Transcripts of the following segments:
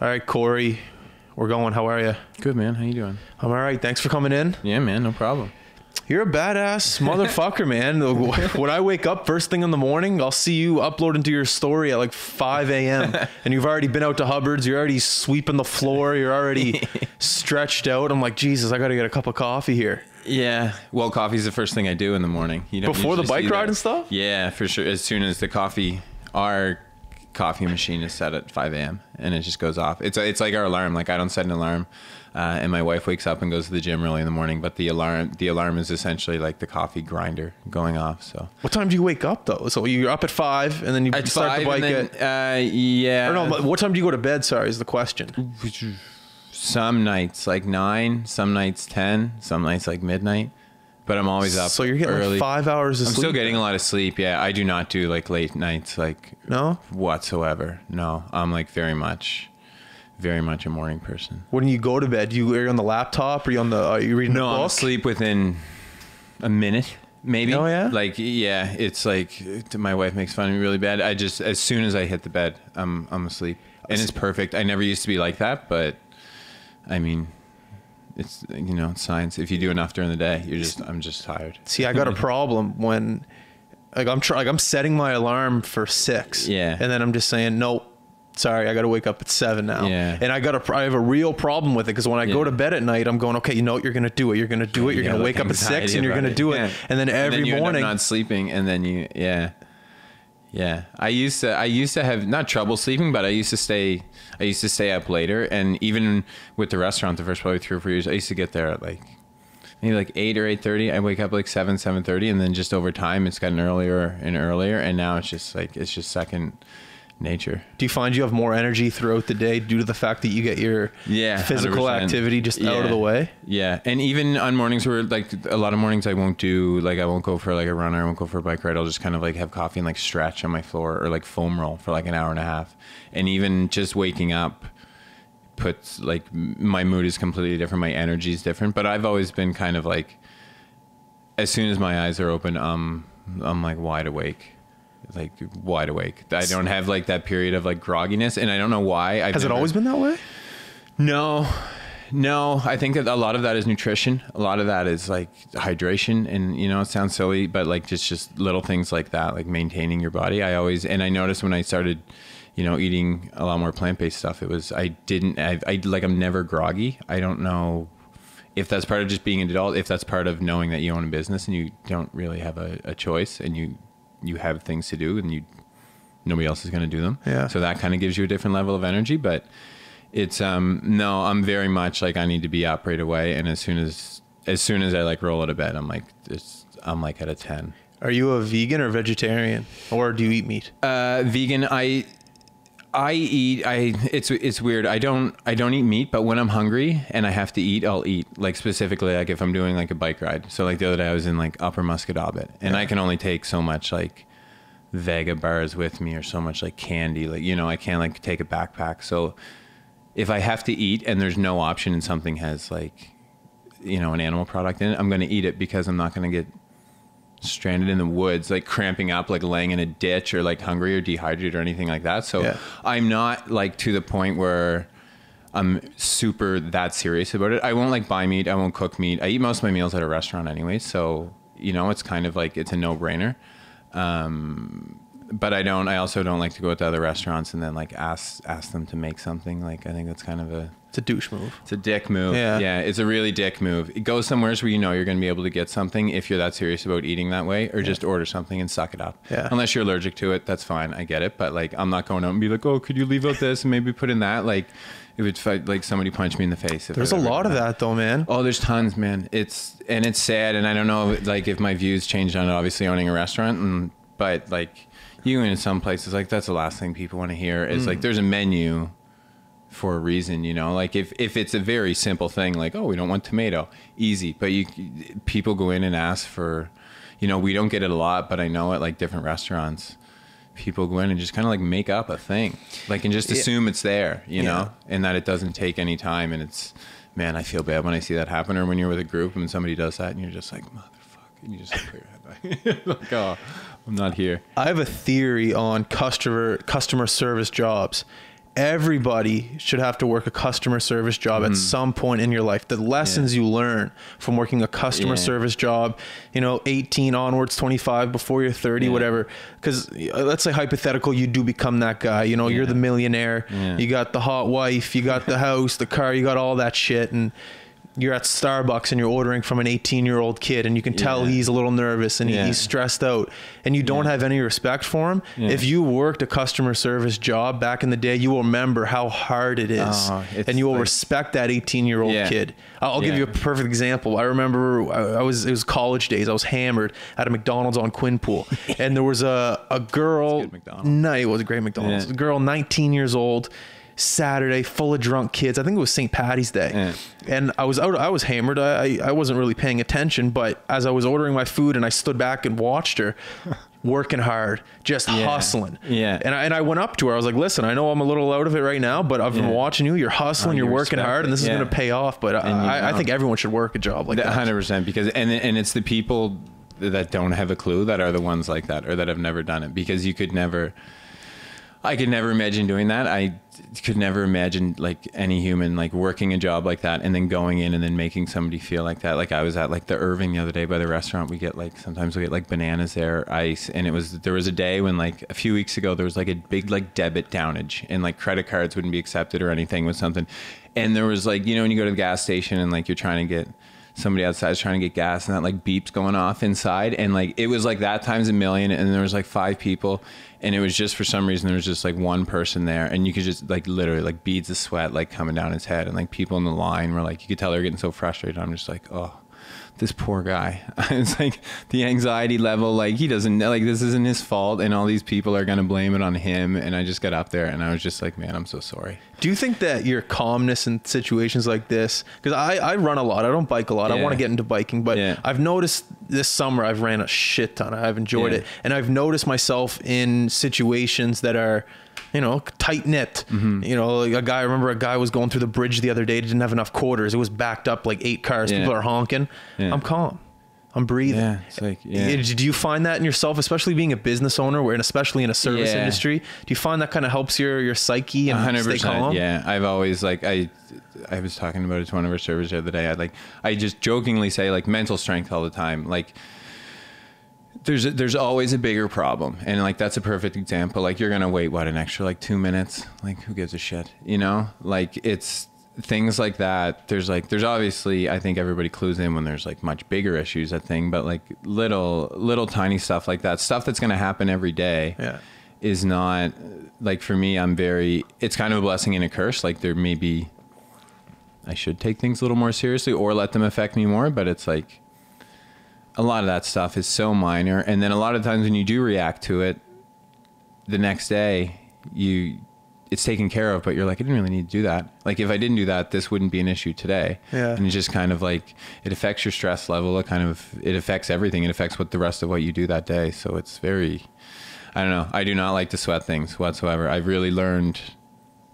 All right, Cory, we're going. How are you? Good, man. How you doing? I'm all right. Thanks for coming in. Yeah, man. No problem. You're a badass motherfucker, man. When I wake up first thing in the morning, I'll see you upload into your story at like 5 a.m. and you've already been out to Hubbard's. You're already sweeping the floor. You're already stretched out. I'm like, Jesus, I got to get a cup of coffee here. Yeah. Well, coffee's the first thing I do in the morning. You don't Before the bike ride and stuff? Yeah, for sure. As soon as our coffee machine is set at 5 a.m. and it just goes off. It's like our alarm. Like, I don't set an alarm. And my wife wakes up and goes to the gym early in the morning, but the alarm is essentially like the coffee grinder going off. So what time do you wake up though? So you're up at 5 and then you start the bike yeah. Or no, what time do you go to bed? Sorry, is the question. Some nights like 9, some nights 10, some nights like midnight. But I'm always up. So you're getting early. Like 5 hours of sleep. I'm still getting a lot of sleep. Yeah, I do not do like late nights, like no whatsoever. No, I'm like very much a morning person. When you go to bed, are you on the laptop? Are you are you reading a book? No, I'm asleep within a minute, maybe. Oh yeah. Like yeah, it's like my wife makes fun of me really bad. As soon as I hit the bed, I'm asleep, and it's perfect. I never used to be like that, but I mean, it's it's science. If you do enough during the day, I'm just tired. See, I got a problem when I'm setting my alarm for 6. Yeah. And then I'm just saying, nope, sorry, I got to wake up at 7 now. Yeah. And I have a real problem with it because when I go to bed at night, I'm going, okay, you know what, you're going to do it. You're going to do it. You're going to wake up at 6 and you're going to do it. And then every morning, end up not sleeping, and then yeah. I used to have not trouble sleeping, but I used to stay up later. And even with the restaurant, the first probably 3 or 4 years, I used to get there at like maybe like 8 or 8:30. I wake up like 7:30, and then just over time, it's gotten earlier and earlier. And now it's just second nature. Do you find you have more energy throughout the day due to the fact that you get your physical 100%. Activity just out of the way? Yeah. And even on mornings where like a lot of mornings I won't go for like a run, or I won't go for a bike ride. I'll just kind of like have coffee and like stretch on my floor or like foam roll for like an hour and a half. And even just waking up puts like my mood is completely different. My energy is different, but I've always been kind of like, as soon as my eyes are open, I'm like wide awake. I don't have like that period of like grogginess, and I don't know why. Has it always been that way? No. I think that a lot of that is nutrition. A lot of that is like hydration, and it sounds silly, but like just little things like that, like maintaining your body. I noticed when I started, eating a lot more plant-based stuff, I'm never groggy. I don't know if that's part of just being an adult, if that's part of knowing that you own a business and you don't really have a choice, and you have things to do and nobody else is going to do them. Yeah. So that kind of gives you a different level of energy, but it's, no, I'm very much like, I need to be up right away. And as soon as I like roll out of bed, I'm like at a 10. Are you a vegan or vegetarian, or do you eat meat? Vegan. It's weird. I don't eat meat, but when I'm hungry and I have to eat, I'll eat. Like specifically, like if I'm doing like a bike ride. So like the other day I was in like Upper Musquodoboit, and I can only take so much like Vega bars with me, or so much like candy. Like, I can't like take a backpack. So if I have to eat and there's no option and something has like, an animal product in it, I'm going to eat it, because I'm not going to get stranded in the woods, like cramping up, like laying in a ditch, or like hungry or dehydrated or anything like that. So I'm not like to the point where I'm super that serious about it. I won't like buy meat. I won't cook meat. I eat most of my meals at a restaurant anyway. So, it's kind of like, it's a no-brainer. But I also don't like to go to other restaurants and then like ask them to make something. Like, I think that's kind of it's a douche move. It's a dick move. Yeah. It's a really dick move. Go somewhere where you're going to be able to get something if you're that serious about eating that way, or just order something and suck it up. Yeah. Unless you're allergic to it, that's fine. I get it. But like, I'm not going out and be like, oh, could you leave out this and maybe put in that? Like, it would like somebody punch me in the face. There's a lot of that though, man. Oh, there's tons, man. It's sad. And I don't know like if my views changed on it, obviously owning a restaurant, but like, you in some places, like that's the last thing people want to hear is like, there's a menu for a reason, like if it's a very simple thing, like, oh, we don't want tomato, easy. But people go in and ask for, we don't get it a lot, but I know at like different restaurants, people go in and just kind of like make up a thing, like, and just assume it's there, know, and that it doesn't take any time. And it's, man, I feel bad when I see that happen, or when you're with a group and somebody does that and you're just like, motherfucker, and you just clear your head back. Like, oh, I'm not here. I have a theory on customer service jobs, everybody should have to work a customer service job at some point in your life. The lessons you learn from working a customer service job, 18 onwards, 25 before you're 30, whatever. Because let's say hypothetical, you do become that guy. You're the millionaire. You got the hot wife, you got the house, the car, you got all that shit, and you're at Starbucks and you're ordering from an 18-year-old kid, and you can tell he's a little nervous and he's stressed out, and you don't have any respect for him. If you worked a customer service job back in the day, you will remember how hard it is, and you will respect that 18-year-old kid. I'll give you a perfect example. I remember it was college days. I was hammered at a McDonald's on Quinpool, and there was a girl. No, it was a great McDonald's. A girl, 19 years old. Saturday, full of drunk kids. I think it was St. Patty's Day. And I was hammered. I wasn't really paying attention, but as I was ordering my food and I stood back and watched her working hard, just hustling. And I went up to her. I was like, listen, I know I'm a little out of it right now, but I've been watching you. You're hustling, you're working hard, and this is going to pay off. But I think everyone should work a job like that. 100%, because and it's the people that don't have a clue that are the ones like that, or that have never done it, because I could never imagine doing that. I could never imagine like any human like working a job like that and then going in and then making somebody feel like that. Like I was at like the Irving the other day by the restaurant. Sometimes we get like bananas there, ice. And there was a day when like a few weeks ago, there was like a big like debit downage and like credit cards wouldn't be accepted or anything with something. And there was like, when you go to the gas station and like you're trying to get somebody outside is trying to get gas and that like beep's going off inside, and like it was like that times a million, and there was like 5 people, and it was just for some reason there was just like one person there, and you could just like literally like beads of sweat like coming down his head, and like people in the line were like, you could tell they were getting so frustrated. I'm just like, oh, this poor guy. It's like the anxiety level, like he doesn't know, like this isn't his fault and all these people are going to blame it on him. And I just got up there and I was just like, man, I'm so sorry. Do you think that your calmness in situations like this, because I run a lot, I don't bike a lot. I want to get into biking, but I've noticed this summer I've ran a shit ton. I've enjoyed it. And I've noticed myself in situations that are, tight knit. Like I remember a guy was going through the bridge the other day, didn't have enough quarters. It was backed up like 8 cars. People are honking. I'm calm. I'm breathing. It's like, do you find that in yourself, especially being a business owner, and especially in a service industry? Do you find that kind of helps your psyche and 100%, stay calm? Yeah, I've always like I was talking about it to one of our servers the other day. I just jokingly say like mental strength all the time. Like there's always a bigger problem, and like that's a perfect example. Like you're gonna wait an extra like 2 minutes. Like who gives a shit? Like it's things like that. There's obviously, I think everybody clues in when there's like much bigger issues, I think, but like little tiny stuff like that, stuff that's going to happen every day is not like, for me, it's kind of a blessing and a curse. Like I should take things a little more seriously or let them affect me more. But it's like a lot of that stuff is so minor. And then a lot of times when you do react to it the next day, it's taken care of, but you're like, I didn't really need to do that. Like if I didn't do that, this wouldn't be an issue today. And it's just kind of like, it affects your stress level. It affects everything. It affects the rest of what you do that day. So it's very, I don't know. I do not like to sweat things whatsoever. I've really learned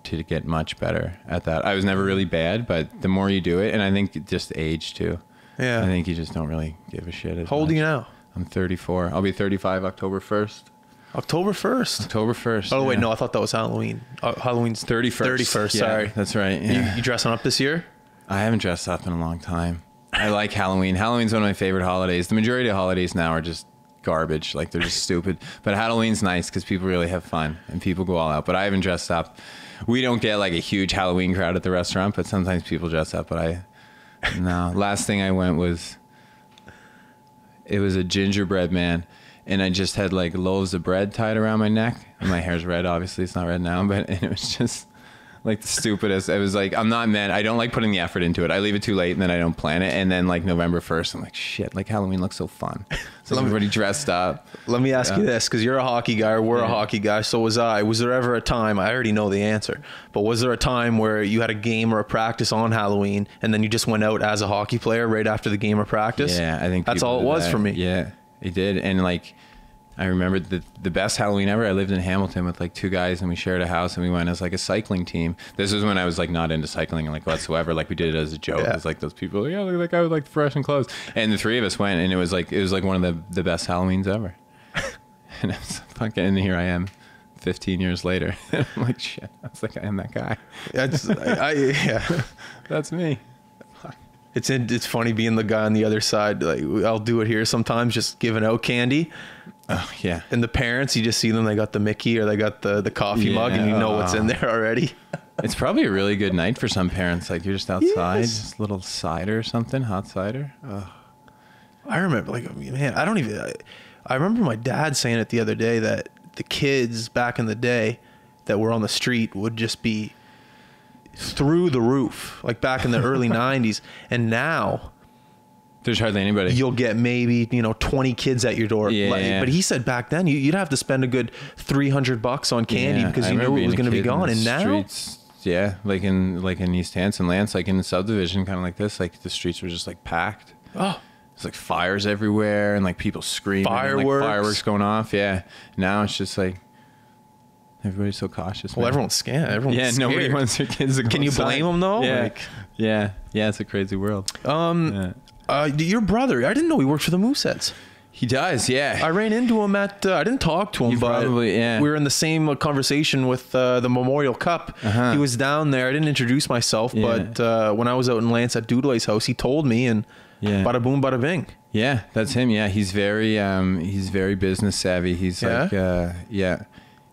to get much better at that. I was never really bad, but the more you do it, and I think just age too. I think you just don't really give a shit. How old are you now? I'm 34. I'll be 35 October 1st. October 1st. October 1st. Oh, wait, no, I thought that was Halloween. Halloween's 31st. 31st, sorry. That's right. Yeah. You dressing up this year? I haven't dressed up in a long time. I like Halloween. Halloween's one of my favorite holidays. The majority of holidays now are just garbage. Like they're just stupid. But Halloween's nice because people really have fun and people go all out. But I haven't dressed up. We don't get like a huge Halloween crowd at the restaurant, but sometimes people dress up. But no. Last thing I went it was a gingerbread man. And I just had like loaves of bread tied around my neck. And my hair's red, obviously. It's not red now, but it was just like the stupidest. It was like, I'm not mad. I don't like putting the effort into it. I leave it too late and then I don't plan it. And then like November 1st, I'm like, shit, like Halloween looks so fun. So everybody dressed up. Let me ask you this, because you're a hockey guy, or we're a hockey guy. So was I. Was there ever a time, I already know the answer, but was there a time where you had a game or a practice on Halloween and then you just went out as a hockey player right after the game or practice? Yeah, I think that's all it was for me. Yeah. It did. And like, I remember the best Halloween ever. I lived in Hamilton with like 2 guys and we shared a house and we went as like a cycling team. This was when I was like not into cycling like whatsoever. Like we did it as a joke. It was like those people, look at that guy with like the fresh and clothes. And the 3 of us went and it was like one of the best Halloweens ever. And it was fucking, and here I am 15 years later. I'm like, shit, that's like, I am that guy. Yeah. That's me. It's funny being the guy on the other side. Like, I'll do it here sometimes, just giving out candy. Oh yeah. And the parents, you just see them, they got the Mickey or they got the coffee mug, and you know what's in there already. It's probably a really good night for some parents. Like, you're just outside, Yes. just a little cider or something, hot cider. Oh. I remember, like, man, I remember my dad saying it the other day that the kids back in the day that were on the street would just be through the roof, like back in the early 90s. And now There's hardly anybody. you'll get maybe, 20 kids at your door. Yeah. But he said back then you'd have to spend a good $300 on candy because I you knew remember it was being a going to be kid in gone. the And now, streets, yeah, like in East Hanson, Lance, like in the subdivision, kind of like this, like the streets were just like packed. oh, It's like fires everywhere and like people screaming, and, like, fireworks going off. Yeah. Now it's just like everybody's so cautious. well, man. everyone's scared. Everyone's Yeah, scared. nobody wants their kids to go Can you outside. blame them though? Yeah. Like, Yeah, it's a crazy world. Yeah. Your brother, I didn't know he worked for the Mooseheads. He does, yeah. I ran into him at, I didn't talk to him, You but probably, yeah. we were in the same conversation with the Memorial Cup. Uh-huh. He was down there. I didn't introduce myself, Yeah. but when I was out in Lance at Doodley's house, he told me, and Yeah. bada boom, bada bing. Yeah, that's him. Yeah, he's very business savvy. He's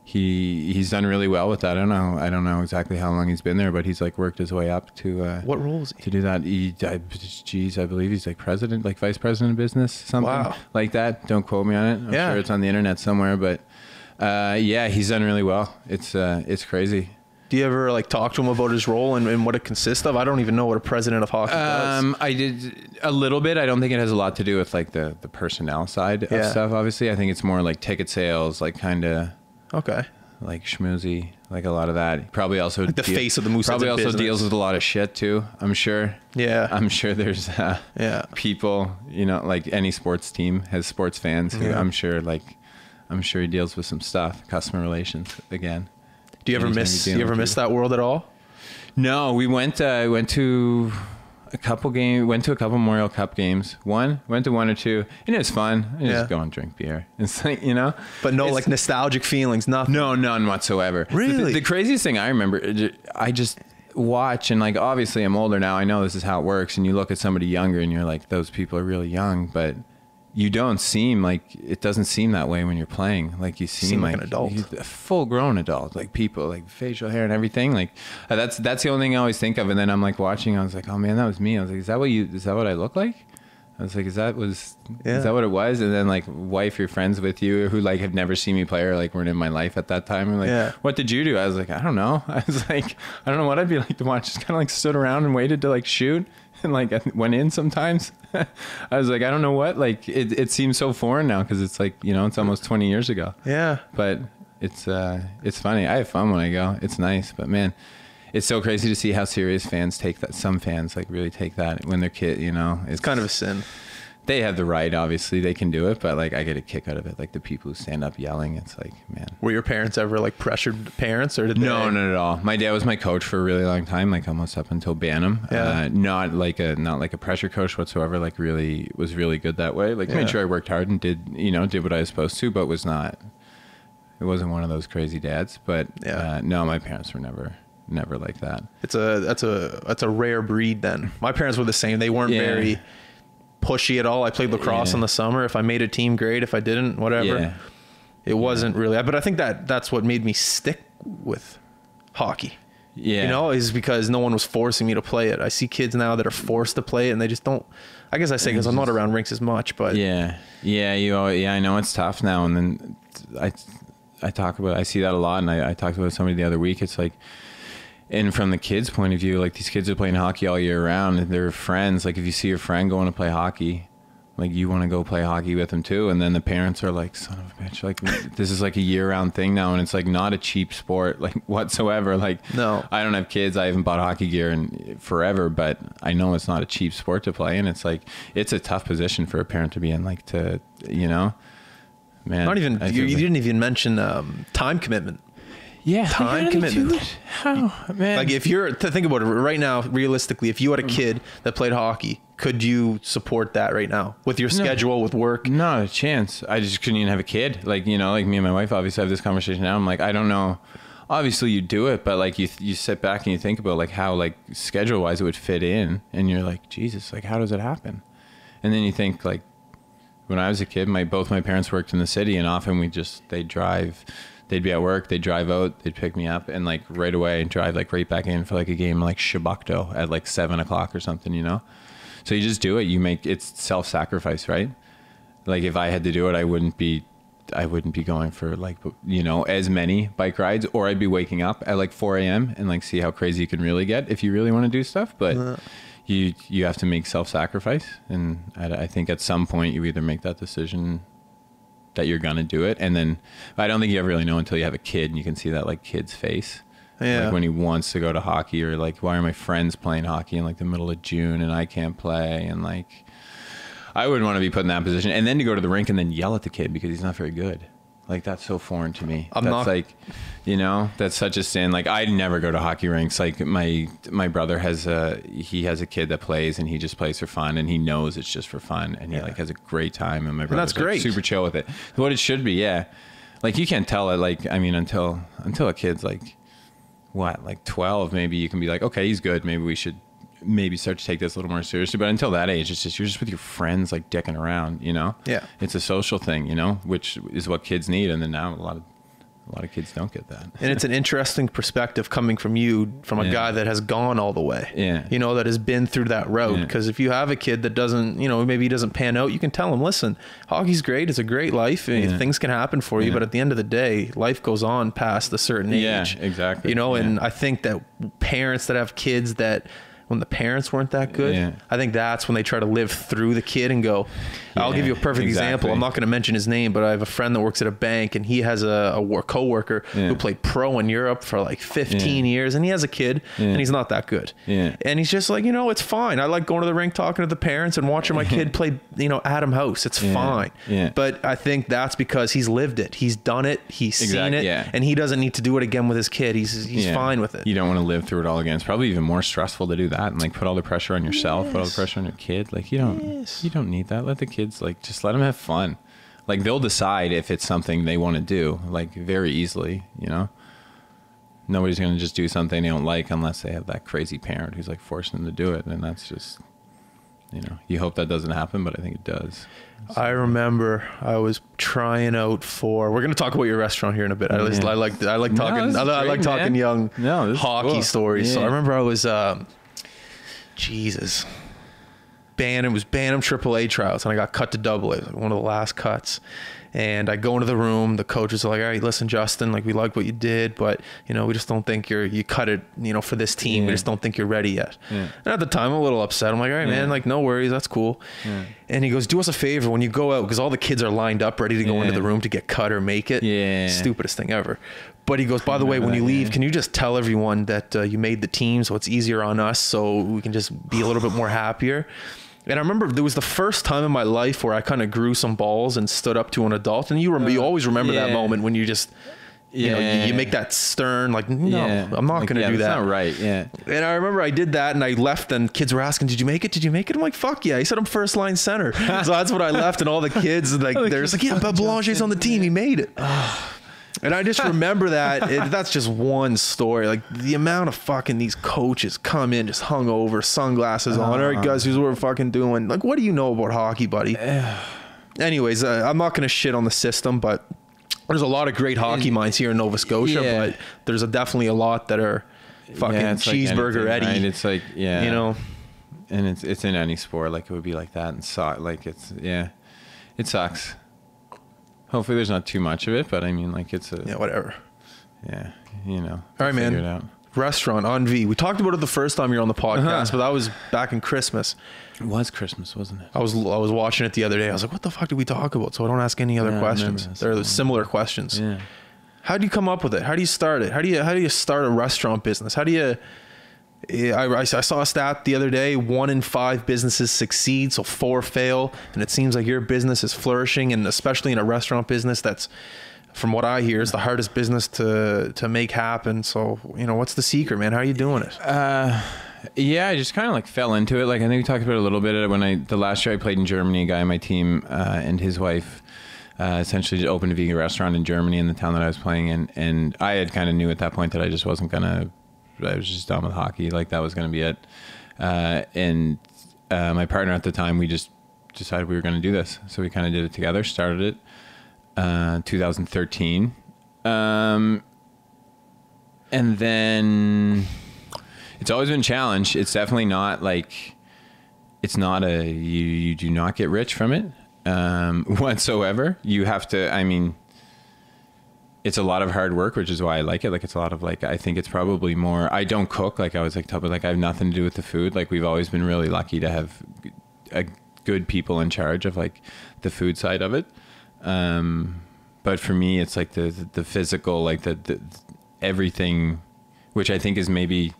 he's done really well with that. I don't know exactly how long he's been there, but he's like worked his way up to What role is he? to do that. I believe he's like president, like vice president of business, something Wow. like that. Don't quote me on it. I'm sure it's on the internet somewhere, but yeah, he's done really well. It's crazy. Do you ever like talk to him about his role and what it consists of? I don't even know what a president of hockey does. I did a little bit. I don't think it has a lot to do with like the personnel side of stuff. Obviously, I think it's more like ticket sales, like kind of Okay. like schmoozy, like a lot of that. He probably also Like the face of the Mooseheads probably in also business. deals with a lot of shit too. I'm sure. Yeah. I'm sure there's Yeah. people, like any sports team has sports fans who Yeah. I'm sure he deals with some stuff, customer relations again. Do you ever miss that world at all? No, we went to a couple Memorial Cup games. Went to one or two, and it was fun. You just go and drink beer. It's like, But no, like nostalgic feelings, nothing. No, none whatsoever. Really? The craziest thing I remember, I just watch, and like obviously I'm older now. I know this is how it works. And you look at somebody younger, and you're like, those people are really young, but you don't seem like, it doesn't seem that way when you're playing. Like you seem like an adult, a full grown adult, like people, like facial hair and everything. Like that's the only thing I always think of. And then I'm like watching, I was like, oh man, that was me. I was like, is that what I look like? I was like, is that what it was? And then like wife, you're friends with you who like have never seen me play or like weren't in my life at that time. And like, what did you do? I was like, I don't know. I was like, I don't know what I'd be like to watch. Just kind of like stood around and waited to like shoot. And like I went in sometimes. I was like, I don't know what, like it seems so foreign now because it's like, it's almost 20 years ago. Yeah. But it's funny. I have fun when I go. It's nice. But man, it's so crazy to see how serious fans take that. Some fans like really take that when they're kid, it's Kind of a sin. They have the right, obviously they can do it, but like I get a kick out of it. Like the people who stand up yelling, it's like, man. Were your parents ever like pressured parents, or did they? No, not at all. My dad was my coach for a really long time, like almost up until Bantam. Yeah. Not like a pressure coach whatsoever. Like was really good that way. Like made sure I worked hard and did what I was supposed to, but it wasn't one of those crazy dads. But no, my parents were never like that. That's a rare breed then. My parents were the same. They weren't very pushy at all. I played lacrosse in the summer. If I made a team, great. If I didn't, whatever. Yeah. It wasn't really, but I think that's what made me stick with hockey. Yeah. Is because no one was forcing me to play it. I see kids now that are forced to play it and they just don't. I guess I say because I'm not around rinks as much, but I know it's tough now. And then I see that a lot, and I talked about somebody the other week. It's like, and from the kids' point of view, like these kids are playing hockey all year round, and they're friends. Like if you see your friend going to play hockey, like you want to go play hockey with them too. And then the parents are like, son of a bitch, like this is like a year round thing now. And it's like not a cheap sport, like whatsoever. Like, no, I don't have kids. I haven't bought hockey gear in forever, but I know it's not a cheap sport to play. And it's like, it's a tough position for a parent to be in, like man. Not even, you didn't even mention time commitment. Yeah, time commitment. How, man? Like if you're to think about it right now, realistically, if you had a kid that played hockey, Could you support that right now with your schedule, with work? Not a chance. I just couldn't even have a kid. Like, you know, like me and my wife obviously have this conversation now. I'm like, I don't know. Obviously you do it, but like you sit back and you think about like how like schedule wise it would fit in, and you're like, Jesus, like how does it happen? And then you think like, when I was a kid, both my parents worked in the city, and often they'd be at work, they'd drive out, they'd pick me up, and like right away drive like right back in for like a game like Shabakto at like 7 o'clock or something, you know? So you just do it. It's self-sacrifice, right? Like if I had to do it, I wouldn't be going for like, you know, as many bike rides, or I'd be waking up at like 4 a.m. and like see how crazy you can really get if you really want to do stuff. But you have to make self-sacrifice. And I think at some point you either make that decision that you're going to do it. And then I don't think you ever really know until you have a kid and you can see that like kid's face. Yeah. Like when he wants to go to hockey, or like, why are my friends playing hockey in like the middle of June and I can't play? And like, I wouldn't want to be put in that position. And then to go to the rink and then yell at the kid because he's not very good. Like, that's so foreign to me. Like, you know, that's such a sin. Like, I never go to hockey rinks. Like my brother has a kid that plays, and he just plays for fun, and he knows it's just for fun, and he like has a great time. And my brother's like, super chill with it. What it should be. Yeah. Like you can't tell it. Like, I mean, until a kid's like, what, like 12, maybe you can be like, okay, he's good. Maybe we should start to take this a little more seriously. But until that age, it's just, you're just with your friends, like dicking around, you know? Yeah. It's a social thing, you know, which is what kids need. And then now a lot of kids don't get that. And it's an interesting perspective coming from you, from a guy that has gone all the way, you know, that has been through that road. Because if you have a kid that doesn't, you know, maybe he doesn't pan out, you can tell him, listen, hockey's great. It's a great life. Things can happen for you. But at the end of the day, life goes on past a certain age. Yeah, exactly. You know, and I think that parents that have kids that, when the parents weren't that good, I think that's when they try to live through the kid and go, I'll give you a perfect example. I'm not going to mention his name, but I have a friend that works at a bank, and he has a coworker who played pro in Europe for like 15 years, and he has a kid and he's not that good. And he's just like, you know, it's fine. I like going to the rink, talking to the parents, and watching my kid play, you know, Adam House. It's fine. But I think that's because he's lived it. He's done it. He's seen it, and he doesn't need to do it again with his kid. He's fine with it. You don't want to live through it all again. It's probably even more stressful to do that and like put all the pressure on yourself, put all the pressure on your kid. Like you don't need that. Let the kids, like, just let them have fun. Like they'll decide if it's something they want to do, like very easily, you know. Nobody's going to just do something they don't like unless they have that crazy parent who's like forcing them to do it. And that's just, you know, you hope that doesn't happen, but I think it does. So. I remember I was trying out for, we're going to talk about your restaurant here in a bit. I like talking young hockey stories. Yeah. So I remember I was, it was Bantam AAA tryouts, and I got cut to AA. It was like one of the last cuts. And I go into the room, the coaches are like, all right, listen, Justin, like, we like what you did, but, you know, we just don't think you cut it, you know, for this team. We just don't think you're ready yet. And at the time, I'm a little upset. I'm like, all right, man, like, no worries. That's cool. And he goes, do us a favor when you go out, because all the kids are lined up ready to go into the room to get cut or make it. Stupidest thing ever. But he goes, by the way, when you leave, can you just tell everyone that you made the team, so it's easier on us, so we can just be a little bit more happier. And I remember there was the first time in my life where I kind of grew some balls and stood up to an adult. And you always remember that moment when you just, you know, you make that stern, like, no, I'm not going to do that. That's not right. Yeah. And I remember I did that, and I left, and kids were asking, did you make it? Did you make it? I'm like, fuck yeah. He said I'm first line center. So that's what I left. And all the kids, like, they're just like, yeah, but Belanger's on the team. He made it. And I just remember that. That's just one story. Like, the amount of fucking these coaches come in just hungover, sunglasses on. All right, guys, here's what we're fucking doing. Like, what do you know about hockey, buddy? Anyways, I'm not going to shit on the system, but there's a lot of great hockey minds here in Nova Scotia, but there's definitely a lot that are fucking cheeseburger like Eddie. Right? It's like, you know. And it's in any sport. Like, it would be like that. And like, it's, it sucks. Hopefully there's not too much of it, but I mean, like, it's whatever. Yeah, you know. All right, man. It out. Restaurant, EnVie. We talked about it the first time you were on the podcast, but that was back in Christmas. It was Christmas, wasn't it? I was watching it the other day. I was like, what the fuck did we talk about? So I don't ask any other questions. They're similar questions. Yeah. How do you come up with it? How do you start it? How do you start a restaurant business? How do you... I saw a stat the other day, 1 in 5 businesses succeed, so 4 fail. And it seems like your business is flourishing, and especially in a restaurant business, that's, from what I hear, is the hardest business to make happen. So, you know, what's the secret, man? How are you doing it? Yeah, I just kind of like fell into it. Like I think we talked about it a little bit when the last year I played in Germany, a guy on my team and his wife essentially opened a vegan restaurant in Germany in the town that I was playing in. And I had kind of knew at that point that I just wasn't going to, I was just done with hockey. Like that was going to be it. And my partner at the time, we just decided we were going to do this. So we kind of did it together, started it 2013. And then it's always been a challenge. It's definitely not like, it's not you do not get rich from it whatsoever. You have to, I mean, it's a lot of hard work, which is why I like it. Like it's a lot of like, I think it's probably more, I don't cook. Like I was like, but like I have nothing to do with the food. Like we've always been really lucky to have good people in charge of like the food side of it. But for me, it's like the physical, like the everything, which I think is maybe,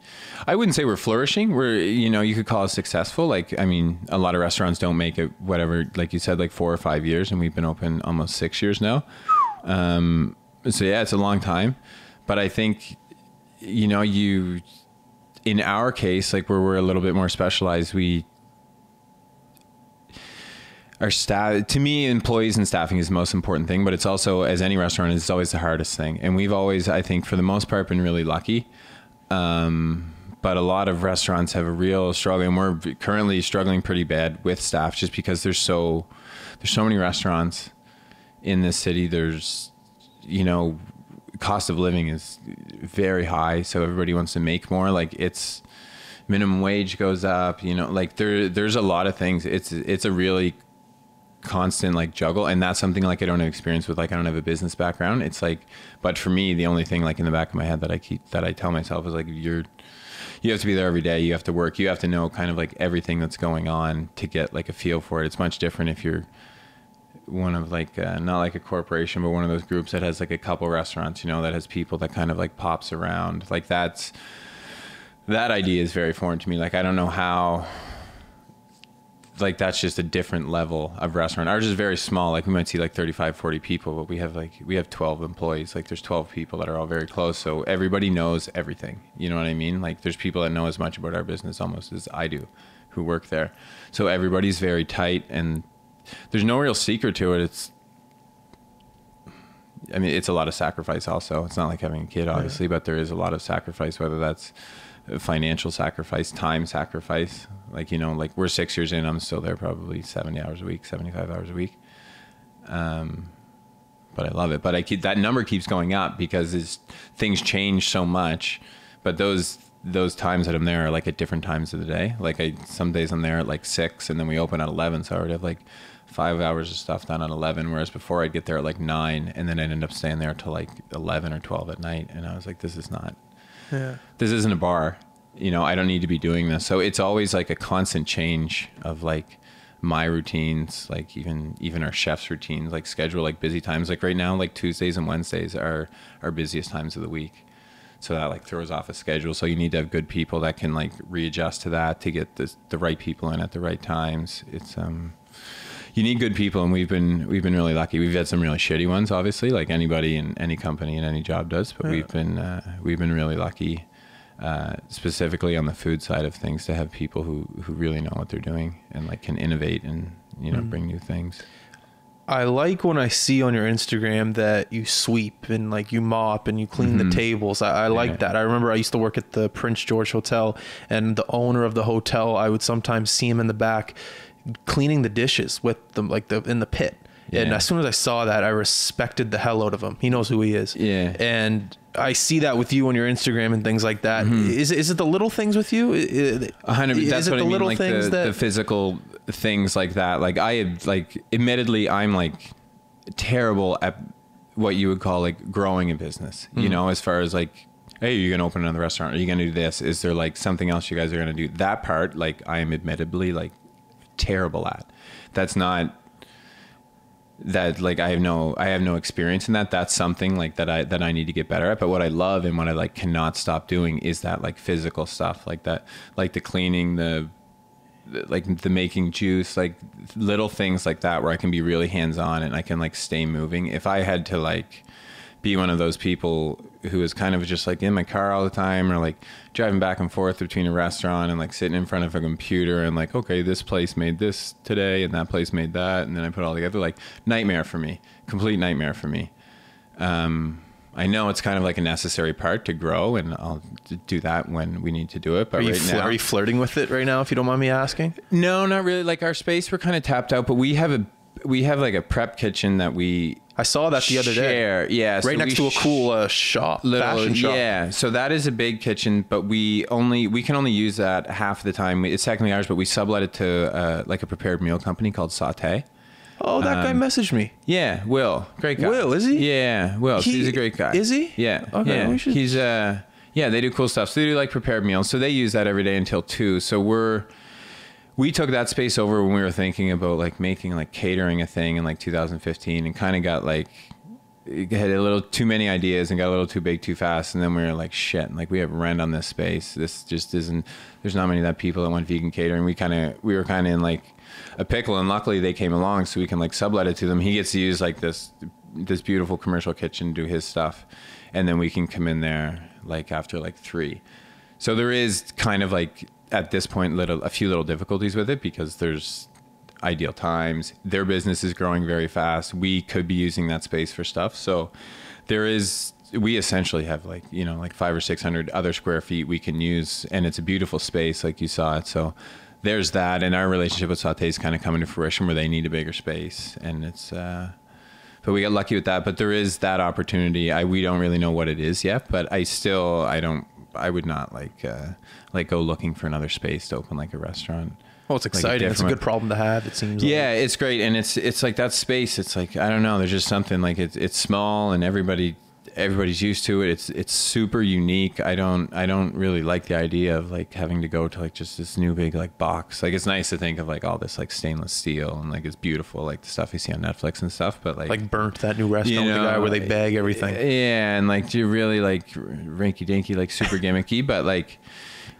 I wouldn't say we're flourishing. We're, you know, you could call us successful. Like, I mean, a lot of restaurants don't make it, whatever, like you said, like 4 or 5 years, and we've been open almost 6 years now. So yeah, it's a long time, but I think, you know, in our case, like where we're a little bit more specialized, our staff, to me, employees and staffing is the most important thing, but it's also, as any restaurant, it's always the hardest thing. And we've always, I think for the most part, been really lucky. But a lot of restaurants have a real struggle, and we're currently struggling pretty bad with staff just because there's so many restaurants in this city. There's, you know, cost of living is very high. So everybody wants to make more. Like it's minimum wage goes up, you know, like there's a lot of things. It's a really constant like juggle, and that's something like I don't have experience with. Like I don't have a business background. It's like, but for me, the only thing like in the back of my head that I tell myself is like, you have to be there every day. You have to work. You have to know kind of like everything that's going on to get like a feel for it. It's much different if you're one of like not like a corporation, but one of those groups that has like a couple restaurants, you know, that has people that kind of like pops around. Like that idea is very foreign to me. Like I don't know how, like that's just a different level of restaurant. Ours is very small. Like we might see like 35, 40 people, but we have 12 employees. Like there's 12 people that are all very close. So everybody knows everything. You know what I mean? Like there's people that know as much about our business almost as I do who work there. So everybody's very tight, and there's no real secret to it. I mean, it's a lot of sacrifice also. It's not like having a kid, obviously, but there is a lot of sacrifice, whether that's financial sacrifice, time sacrifice. Like, you know, like we're 6 years in, I'm still there probably 70 hours a week, 75 hours a week. But I love it. But that number keeps going up because things change so much. But those times that I'm there are like at different times of the day. Like some days I'm there at like 6 and then we open at 11. So I already have like 5 hours of stuff done at 11. Whereas before I'd get there at like 9 and then I'd end up staying there till like 11 or 12 at night. And I was like, this isn't a bar. You know, I don't need to be doing this. So it's always like a constant change of like my routines, like even our chef's routines, like schedule, like busy times. Like right now, like Tuesdays and Wednesdays are our busiest times of the week. So that like throws off a schedule. So you need to have good people that can like readjust to that to get the right people in at the right times. It's you need good people, and we've been really lucky. We've had some really shitty ones, obviously, like anybody in any company in any job does. But we've been really lucky, specifically on the food side of things, to have people who really know what they're doing and like can innovate and, you know, bring new things. I like when I see on your Instagram that you sweep and like you mop and you clean the tables. I like that. I remember I used to work at the Prince George Hotel, and the owner of the hotel, I would sometimes see him in the back cleaning the dishes with them, like in the pit. Yeah. And as soon as I saw that, I respected the hell out of him. He knows who he is. Yeah. And I see that with you on your Instagram and things like that. Is it the little things with you? 100%. That's what I mean. Like the physical things like that. Like admittedly, I'm like terrible at what you would call like growing a business, you know, as far as like, hey, you're going to open another restaurant. Are you going to do this? Is there like something else you guys are going to do? That part, like I am admittedly like terrible at. That's not that like I have no experience in that. That's something like that I need to get better at. But what I love and what I like cannot stop doing is that like physical stuff, like that, like the cleaning, the making juice, like little things like that where I can be really hands-on and I can like stay moving. If I had to like be one of those people who is kind of just like in my car all the time, or like driving back and forth between a restaurant and like sitting in front of a computer and like, okay, this place made this today and that place made that, and then I put it all together. Like, nightmare for me, complete nightmare for me. I know it's kind of like a necessary part to grow, and I'll do that when we need to do it. But are you flirting with it right now, if you don't mind me asking? No, not really. Like, our space, we're kind of tapped out, but we have like a prep kitchen that I saw that the other day. Yeah, right next to a cool fashion shop. Yeah, so that is a big kitchen, but we can only use that half the time. It's technically ours, but we sublet it to like a prepared meal company called Sauté. Oh, that guy messaged me. Yeah, Will, great guy. Will, is he? Yeah, Will. He's a great guy. Is he? Yeah. Okay. Yeah. He's yeah, they do cool stuff. So they do like prepared meals. So they use that every day until 2. So we took that space over when we were thinking about like making like catering a thing in like 2015, and kind of got like, had a little too many ideas and got a little too big too fast. And then we were like, shit, like we have rent on this space. This just isn't, there's not many of that people that want vegan catering. We were kind of in like a pickle, and luckily they came along so we can like sublet it to them. He gets to use like this beautiful commercial kitchen, do his stuff. And then we can come in there like after like 3. So there is kind of like, at this point, a few little difficulties with it, because there's ideal times. Their business is growing very fast. We could be using that space for stuff. So we essentially have like, you know, like 500 or 600 other square feet we can use, and it's a beautiful space, like you saw it. So there's that, and our relationship with Sauté is kind of coming to fruition where they need a bigger space, and it's, but we got lucky with that. But there is that opportunity. We don't really know what it is yet, but I would not like go looking for another space to open like a restaurant. Well, it's exciting. It's a good problem to have, it seems. Yeah, it's great. And it's like that space. It's like, I don't know. There's just something like it's small, and everybody's used to it. It's super unique. I don't really like the idea of like having to go to like just this new big like box. Like, it's nice to think of like all this like stainless steel, and like it's beautiful, like the stuff you see on Netflix and stuff. But like Burnt, that new restaurant, with the guy where they bag everything. Yeah, and like, do you really like rinky dinky, like super gimmicky, but like,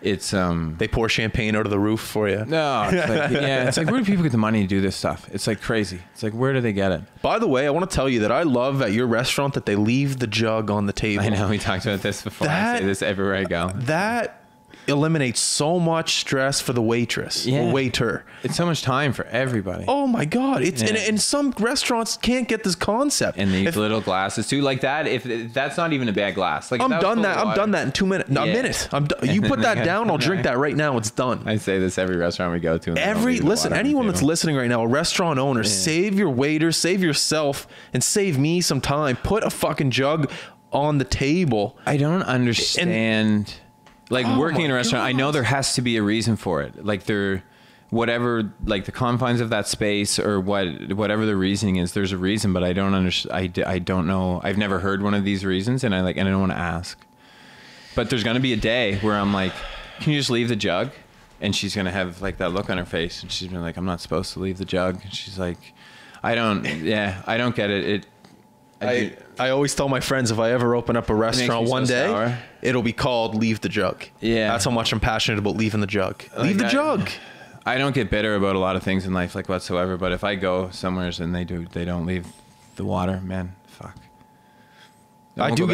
it's they pour champagne out of the roof for you. No, it's like, yeah, it's like, where do people get the money to do this stuff? It's like crazy. It's like, where do they get it? By the way, I want to tell you that I love at your restaurant that they leave the jug on the table. I know, we talked about this before. I say this everywhere I go. That eliminates so much stress for the waitress or waiter. It's so much time for everybody. Oh my God. And some restaurants can't get this concept. And these little glasses too, like that. If that's not even a bad glass. Like, I'm done that in 2 minutes. No, a minute. You put that down, I'll drink that right now. It's done. I say this every restaurant we go to. Listen, anyone that's listening right now, a restaurant owner, save your waiter, save yourself, and save me some time. Put a fucking jug on the table. I don't understand. Like, working in a restaurant, I know there has to be a reason for it. Like, whatever, like the confines of that space or whatever the reasoning is, there's a reason, but I don't understand. I don't know. I've never heard one of these reasons, and I don't want to ask. But there's going to be a day where I'm like, can you just leave the jug? And she's going to have like that look on her face, and she's been like, I'm not supposed to leave the jug. And she's like, I don't get it. I always tell my friends, if I ever open up a restaurant one day, it'll be called Leave the Jug. Yeah. That's how much I'm passionate about leaving the jug. Leave the jug. I don't get bitter about a lot of things in life, like whatsoever, but if I go somewhere and they don't leave the water, man, fuck. I do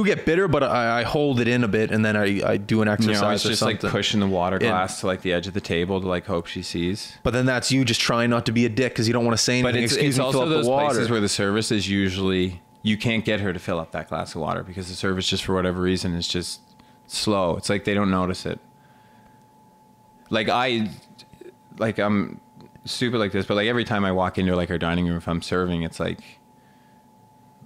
get bitter, but I hold it in a bit, and then I do an exercise. It's just like pushing the water glass to like the edge of the table to like hope she sees. But then that's you just trying not to be a dick because you don't want to say anything. But it's also those places where the service is usually, you can't get her to fill up that glass of water because the service, just for whatever reason, is just slow. It's like they don't notice it. Like I'm stupid like this, but like every time I walk into like our dining room, if I'm serving, it's like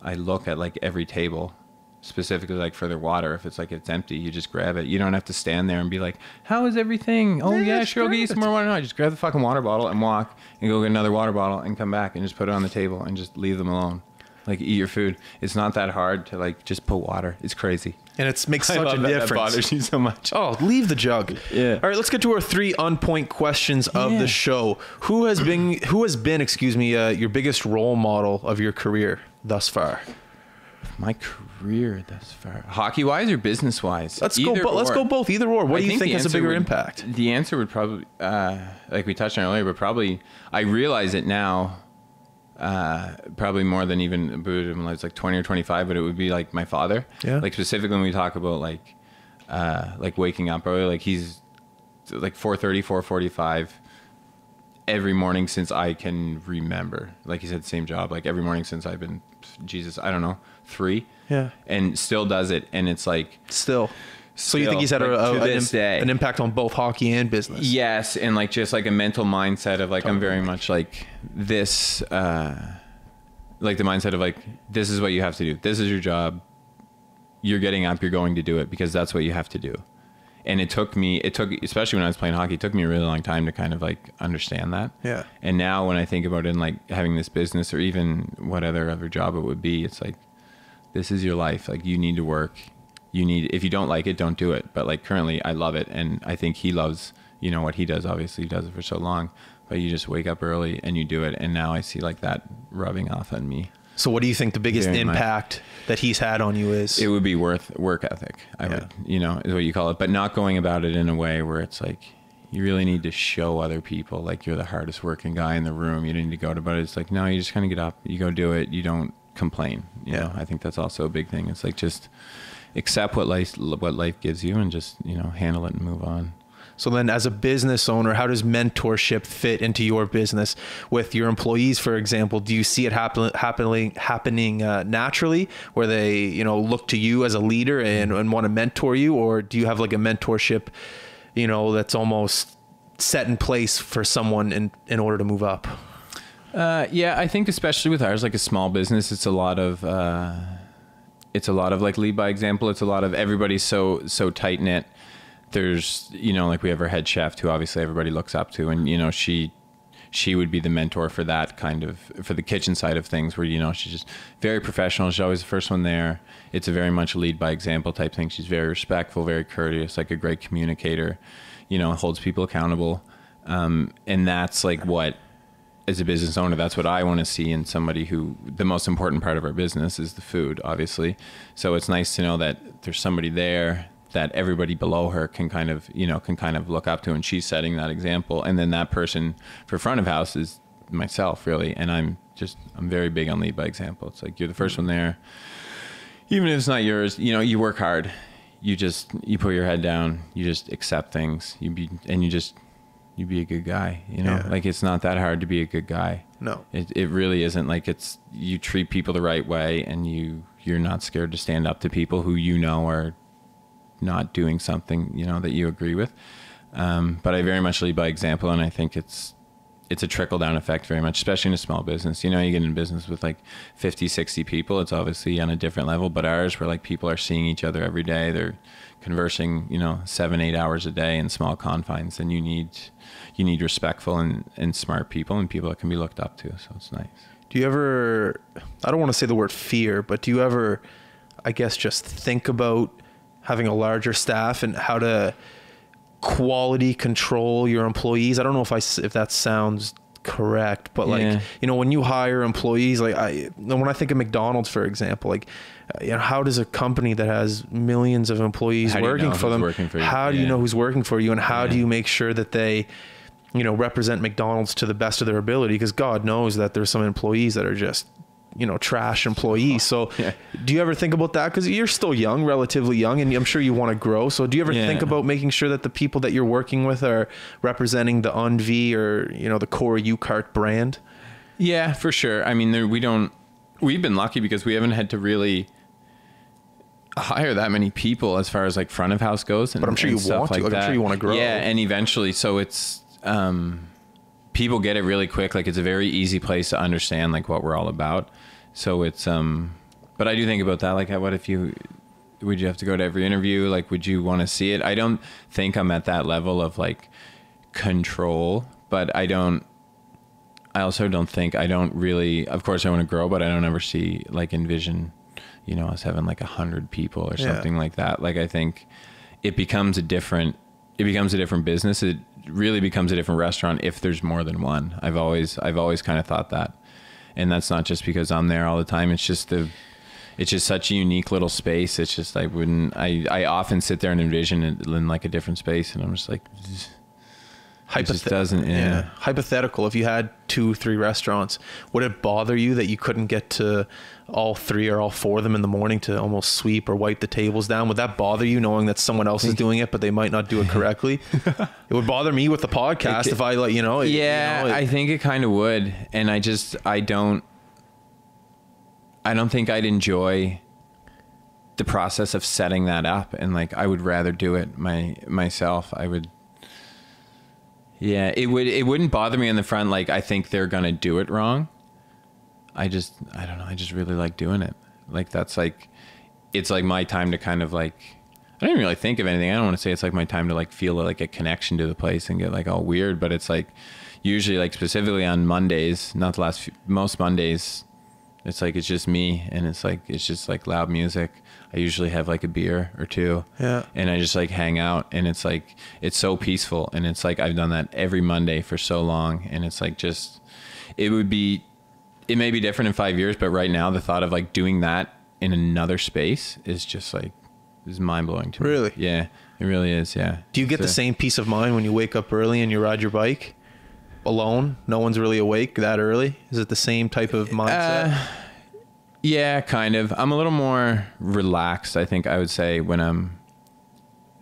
I look at like every table, specifically like for their water. If it's like it's empty, you just grab it. You don't have to stand there and be like, how is everything? Oh yeah, sure, I'll get you some more water. No, I just grab the fucking water bottle and walk and go get another water bottle and come back and just put it on the table and just leave them alone. Like, eat your food. It's not that hard to like just put water. It's crazy. And it makes such a difference. That bothers you so much. Oh, leave the jug. Yeah. All right, let's get to our 3 on-point questions of the show. Who has been, your biggest role model of your career thus far? My career thus far, hockey-wise or business-wise? Let's go both. Either or. What do you think has a bigger impact? The answer would probably, like we touched on earlier, but probably I realize it now. probably more than even Buddha when I was like 20 or 25, but it would be like my father. Yeah. Like specifically when we talk about like waking up early, like he's like 4:30, 4:45 every morning since I can remember. Like he's had the same job, like every morning since I've been, Jesus, I don't know, 3. Yeah. And still does it. And it's like, Still. So you think he's had like, an impact on both hockey and business? Yes, and like just like a mental mindset of like I'm very much like this, like the mindset of like this is what you have to do. This is your job. You're getting up. You're going to do it because that's what you have to do. And it took especially when I was playing hockey, it took me a really long time to kind of like understand that. Yeah. And now when I think about it and like having this business or even what other job it would be, it's like this is your life. Like you need to work. If you don't like it, don't do it. But like currently I love it. And I think he loves, what he does. Obviously he does it for so long, but you just wake up early and you do it. And now I see like that rubbing off on me. So what do you think the biggest impact that he's had on you is? It would be work ethic. I would, is what you call it, but not going about it in a way where it's like, you really need to show other people like you're the hardest working guy in the room. You need to go to, but it's like, no, you just kind of get up, you go do it. You don't complain. You know, I think that's also a big thing. It's like, just accept what life gives you and just, handle it and move on. So then as a business owner, how does mentorship fit into your business with your employees, for example? Do you see it happening naturally where they, look to you as a leader and want to mentor you? Or do you have like a mentorship, that's almost set in place for someone in order to move up? Yeah, I think especially with ours, like a small business, it's a lot of like lead by example. It's a lot of everybody's so tight knit. There's, like we have our head chef who obviously everybody looks up to, and, she would be the mentor for that kind of, for the kitchen side of things where, she's just very professional. She's always the first one there. It's a very much lead by example type thing. She's very respectful, very courteous, like a great communicator, holds people accountable. And that's like what, as a business owner, that's what I want to see in somebody who, the most important part of our business is the food, obviously. So it's nice to know that there's somebody there that everybody below her can kind of look up to, and she's setting that example. And then that person for front of house is myself, really. And I'm very big on lead by example. It's like, you're the first one there. Even if it's not yours, you work hard. You put your head down, you just accept things. You be a good guy, like it's not that hard to be a good guy. No, it really isn't. Like you treat people the right way, and you're not scared to stand up to people who, are not doing something, that you agree with. But I very much lead by example. And I think it's a trickle down effect very much, especially in a small business. You get in business with like 50, 60 people. It's obviously on a different level, but ours where like people are seeing each other every day. They're conversing, 7, 8 hours a day in small confines. And you need respectful and smart people and people that can be looked up to. So it's nice. Do you ever, I don't want to say the word fear, but do you ever, I guess, just think about having a larger staff and how to quality control your employees? I don't know if that sounds correct, but like, when you hire employees, like when I think of McDonald's, for example, like, how does a company that has millions of employees working for them, how do you know who's working for you, and how do you make sure that they, represent McDonald's to the best of their ability? Because God knows that there's some employees that are just, trash employees. So do you ever think about that? Because you're still young, relatively young, and I'm sure you want to grow. So do you ever think about making sure that the people that you're working with are representing the EnVie or, the Cory Urquhart brand? Yeah, for sure. I mean, we've been lucky because we haven't had to really hire that many people as far as like front of house goes. But I'm sure you want to. I'm sure you want to grow. Yeah, and eventually. So it's, people get it really quick. Like it's a very easy place to understand like what we're all about. So it's, but I do think about that. Like would you have to go to every interview? Like, would you want to see it? I don't think I'm at that level of like control, but I also don't think, I don't really, of course I want to grow, but I don't ever envision, us having like 100 people or something like that. Like, I think it becomes a different business. It really becomes a different restaurant if there's more than one. I've always kind of thought that. And that's not just because I'm there all the time. It's just such a unique little space. It's just, I often sit there and envision it in like a different space. And I'm just like, It just doesn't. Yeah. Hypothetical, if you had 2-3 restaurants, would it bother you that you couldn't get to all 3 or all 4 of them in the morning to almost sweep or wipe the tables down? Would that bother you, knowing that someone else is doing it but they might not do it correctly? It would bother me with the podcast if I let you know. I think it kind of would, and I don't think I'd enjoy the process of setting that up, and like I would rather do it myself. I would. Yeah, it wouldn't bother me in the front. Like, I think they're going to do it wrong. I don't know. I just really like doing it. Like, that's like, it's like my time to kind of like, I don't even really think of anything. I don't want to say it's like my time to like feel like a connection to the place and get like all weird, but it's like usually like specifically on Mondays, not the last few, most Mondays, it's like, it's just me, and it's like, it's just like loud music. I usually have like a beer or 2. Yeah. And I just like hang out, and it's like, it's so peaceful. And it's like, I've done that every Monday for so long. And it's like, just, it may be different in 5 years, but right now the thought of like doing that in another space is just like, is mind blowing to me. Really? Yeah, it really is. Yeah. Do you get the same peace of mind when you wake up early and you ride your bike alone? No one's really awake that early. Is it the same type of mindset? Yeah, kind of. I'm a little more relaxed, I think I would say, when I'm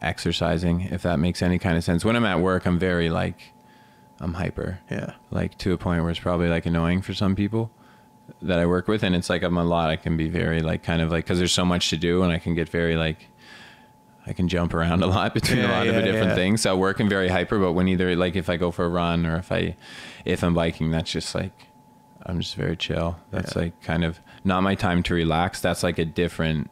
exercising, if that makes any kind of sense. When I'm at work, I'm very like, I'm hyper. Yeah. Like to a point where it's probably like annoying for some people that I work with. And it's like, I can be very like, kind of like, cause there's so much to do, and I can get very like, I can jump around a lot between a lot of different things. So working very hyper, but when either like, if I go for a run or if I'm biking, that's just like, I'm just very chill. That's like kind of not my time to relax. That's like a different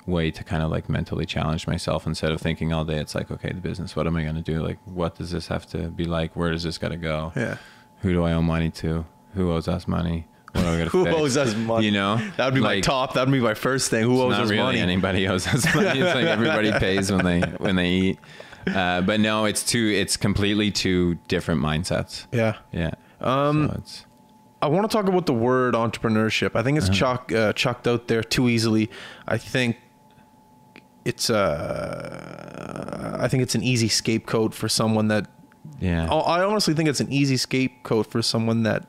way to kind of like mentally challenge myself. Instead of thinking all day, it's like, okay, the business, what am I going to do? Like, what does this have to be like? Where does this got to go? Yeah. Who do I owe money to? Who owes us money? What do I got to Who fix? owes us money? You know, that would be like, my top. That would be my first thing. Who owes us really money? Anybody owes us money. It's like everybody pays when they eat. But no, it's completely 2 different mindsets. Yeah. Yeah. So I want to talk about the word entrepreneurship. I think it's chucked out there too easily. I think it's an easy scapegoat for someone that. Yeah. I honestly think it's an easy scapegoat for someone that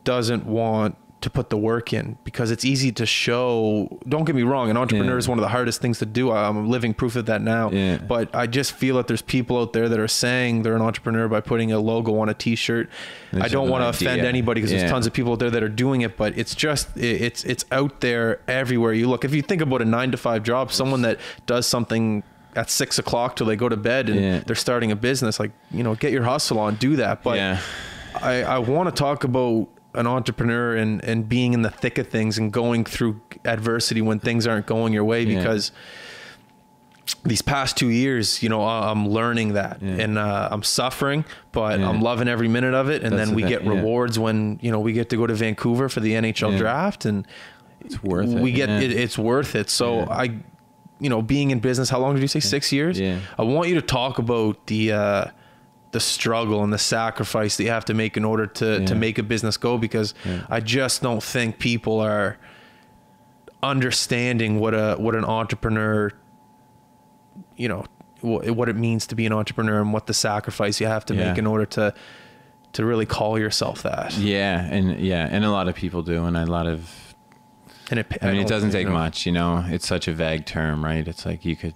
doesn't want to put the work in, because it's easy to show. Don't get me wrong, an entrepreneur is one of the hardest things to do. I'm living proof of that now. Yeah. But I just feel that there's people out there that are saying they're an entrepreneur by putting a logo on a t-shirt. I don't want to offend anybody, because there's tons of people out there that are doing it, but it's just, it's out there everywhere you look. If you think about a 9-to-5 job, someone that does something at 6 o'clock till they go to bed and they're starting a business, like, you know, get your hustle on, do that. But I want to talk about an entrepreneur and being in the thick of things and going through adversity when things aren't going your way, because these past 2 years, you know, I'm learning that, and I'm suffering, but I'm loving every minute of it. And then we get rewards when, you know, we get to go to Vancouver for the NHL draft, and it's worth it. It's worth it. So you know, being in business, how long did you say? 6 years? Yeah. I want you to talk about the struggle and the sacrifice that you have to make in order to make a business go, because I just don't think people are understanding what an entrepreneur, you know, what it means to be an entrepreneur, and what the sacrifice you have to make in order to really call yourself that. And a lot of people do, and it doesn't take much, you know. It's such a vague term, right? It's like you could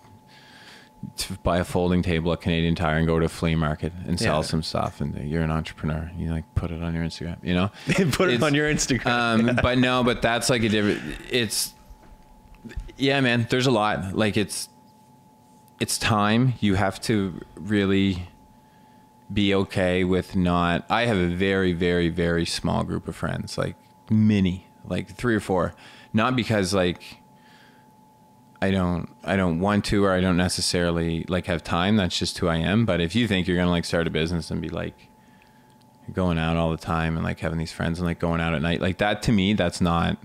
buy a folding table at Canadian Tire and go to a flea market and sell some stuff, and you're an entrepreneur. You like put it on your Instagram, you know. Put it on your Instagram. But that's like a different. Man. There's a lot. Like it's time. You have to really be okay with not. I have a very, very, very small group of friends, like like 3 or 4, not because like I don't want to, or I don't necessarily like have time. That's just who I am. But if you think you're going to like start a business and be like going out all the time and like having these friends and like going out at night, like that, to me, that's not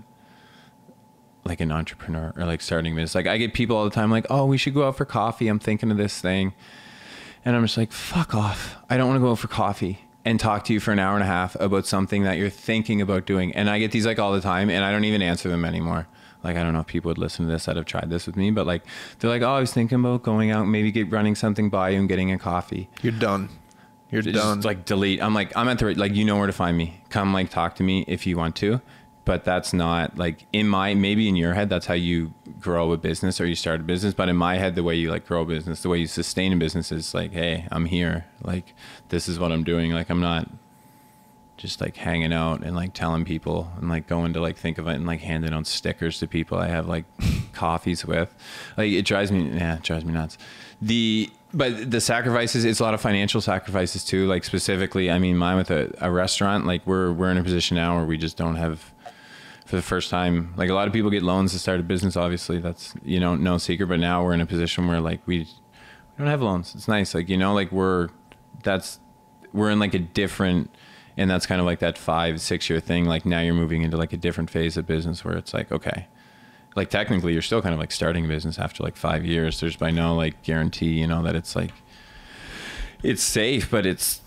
like an entrepreneur or like starting a business. Like I get people all the time like, oh, we should go out for coffee. I'm thinking of this thing. And I'm just like, fuck off. I don't want to go out for coffee and talk to you for an hour and a half about something that you're thinking about doing. And I get these like all the time, and I don't even answer them anymore. Like, I don't know if people would listen to this that have tried this with me, but like, they're like, oh, I was thinking about going out, maybe running something by you and getting a coffee. You're done. You're done. Just like delete. I'm at the, like, you know where to find me. Come, like, talk to me if you want to. But that's not like maybe in your head, that's how you grow a business or you start a business. But in my head, the way you like grow a business, the way you sustain a business is like, hey, I'm here. Like, this is what I'm doing. Like, I'm not just like hanging out and like telling people and like going to like think of it and like handing out stickers to people I have like coffees with. Like, it drives me nuts. But the sacrifices, it's a lot of financial sacrifices too. Like, specifically, I mean, mine with a restaurant, like we're in a position now where we just don't have, for the first time, like, a lot of people get loans to start a business. Obviously, that's, you know, no secret. But now we're in a position where like we don't have loans. It's nice. Like, you know, like we're in like a different, and that's kind of like that 5-6 year thing. Like, now you're moving into like a different phase of business where it's like, okay, like, technically you're still kind of like starting a business after like 5 years. There's by no like guarantee, you know, that it's like, it's safe, but it's,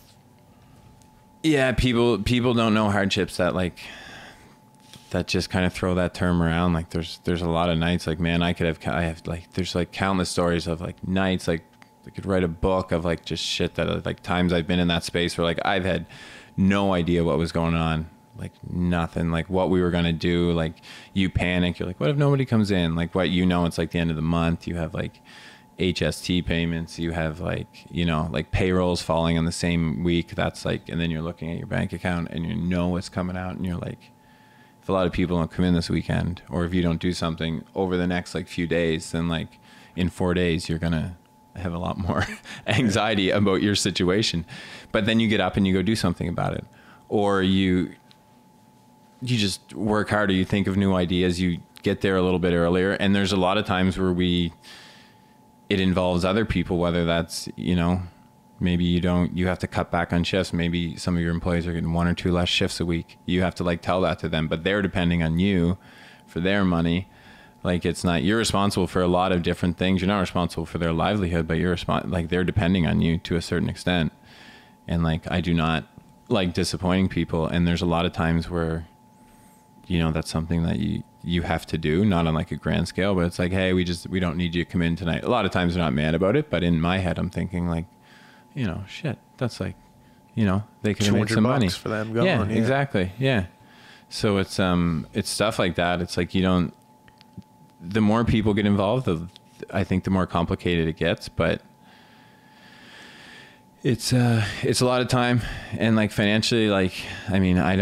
yeah, people don't know hardships that like, that just kind of throw that term around. Like, there's a lot of nights, like, man, I have like, there's like countless stories of like nights, like I could write a book of like just shit that like times I've been in that space where like I've had no idea what was going on, like nothing, like what we were going to do. Like, you panic, you're like, what if nobody comes in? Like, what, you know, it's like the end of the month, you have like HST payments, you have like, you know, like payrolls falling on the same week. That's like, and then you're looking at your bank account and you know what's coming out, and you're like, if a lot of people don't come in this weekend, or if you don't do something over the next like few days, then like in 4 days, you're going to have a lot more anxiety about your situation. But then you get up and you go do something about it, or you just work harder. You think of new ideas, you get there a little bit earlier. And there's a lot of times where it involves other people, whether that's, you know, maybe you have to cut back on shifts. Maybe some of your employees are getting 1 or 2 less shifts a week. You have to like tell that to them, but they're depending on you for their money. Like, it's not, you're responsible for a lot of different things. You're not responsible for their livelihood, but like they're depending on you to a certain extent. And like, I do not like disappointing people. And there's a lot of times where, you know, that's something that you have to do, not on like a grand scale, but it's like, hey, we don't need you to come in tonight. A lot of times they're not mad about it, but in my head, I'm thinking like, you know, shit, that's like, you know, they could make some money for them going. Yeah, exactly. Yeah. So it's stuff like that. It's like, the more people get involved, I think the more complicated it gets, but it's a lot of time. And like, financially, like, I mean, I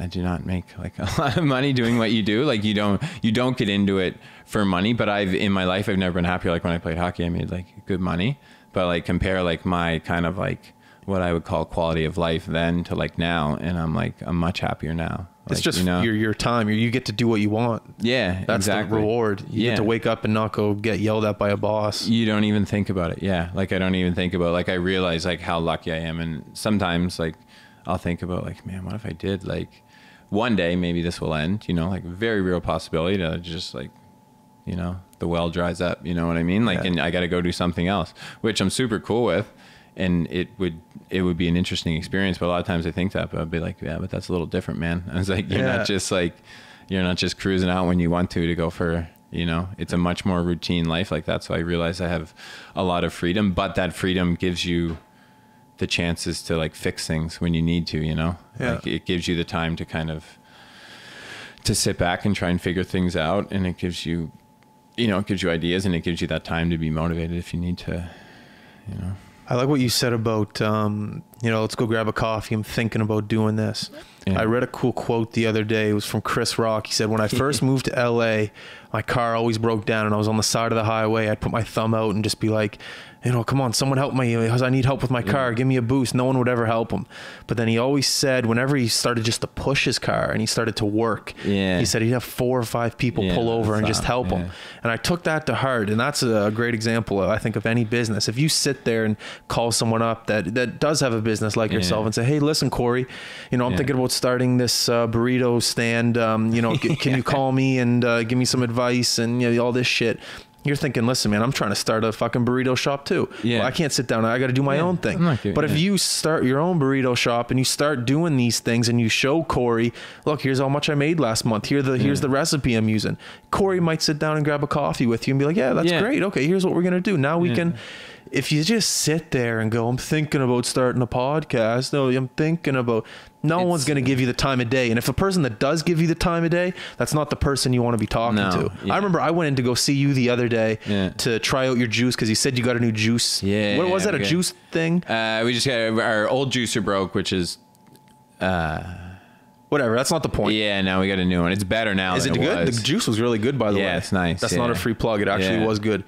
do not make like a lot of money doing what you do. Like, you don't get into it for money, but in my life, I've never been happier. Like, when I played hockey, I made like good money. But like, compare like my kind of like what I would call quality of life then to like now, and I'm much happier now. It's like, just, you know, your time. You get to do what you want. Yeah, that's exactly. the reward. You get to wake up and not go get yelled at by a boss. You don't even think about it. Yeah, like, I don't even think about, like, I realize like how lucky I am, and sometimes like I'll think about like, man, what if I did, like, one day maybe this will end. You know, like, very real possibility to just like, you know, the well dries up, you know what I mean? Like, and I got to go do something else, which I'm super cool with. And it would be an interesting experience. But a lot of times I think that, but I'd be like, yeah, but that's a little different, man. I was like, you're not just cruising out when you want to go for, you know, it's a much more routine life like that. So I realize I have a lot of freedom, but that freedom gives you the chances to like fix things when you need to, you know, like, it gives you the time to kind of, to sit back and try and figure things out. And it gives you, you know, it gives you ideas, and it gives you that time to be motivated if you need to, you know. I like what you said about, you know, let's go grab a coffee. I'm thinking about doing this. Yeah. I read a cool quote the other day. It was from Chris Rock. He said, when I first moved to LA, my car always broke down and I was on the side of the highway. I'd put my thumb out and just be like, you know, come on, someone help me, because I need help with my car. Give me a boost. No one would ever help him. But then he always said, whenever he started just to push his car and he started to work, he said he'd have 4 or 5 people pull over and just help him. And I took that to heart. And that's a great example, I think, of any business. If you sit there and call someone up that does have a business like yourself and say, hey, listen, Cory, you know, I'm thinking about starting this burrito stand. You know, can you call me and give me some advice and, you know, all this shit. You're thinking, listen, man, I'm trying to start a fucking burrito shop too. Yeah. Well, I can't sit down. I got to do my own thing. But if you start your own burrito shop and you start doing these things and you show Cory, look, here's how much I made last month. Here's the recipe I'm using. Cory might sit down and grab a coffee with you and be like, yeah, that's great. Okay, here's what we're going to do. Now we can, if you just sit there and go, I'm thinking about starting a podcast. No, I'm thinking about, no one's going to give you the time of day. And if a person that does give you the time of day, that's not the person you want to be talking to. Yeah. I remember I went in to go see you the other day to try out your juice because you said you got a new juice. Yeah. What was that, a juice thing? We just got, our old juicer broke, which is... Whatever, that's not the point. Yeah, now we got a new one. It's better now. Is it good? The juice was really good, by the way. Yeah, it's nice. That's not a free plug. It actually was good.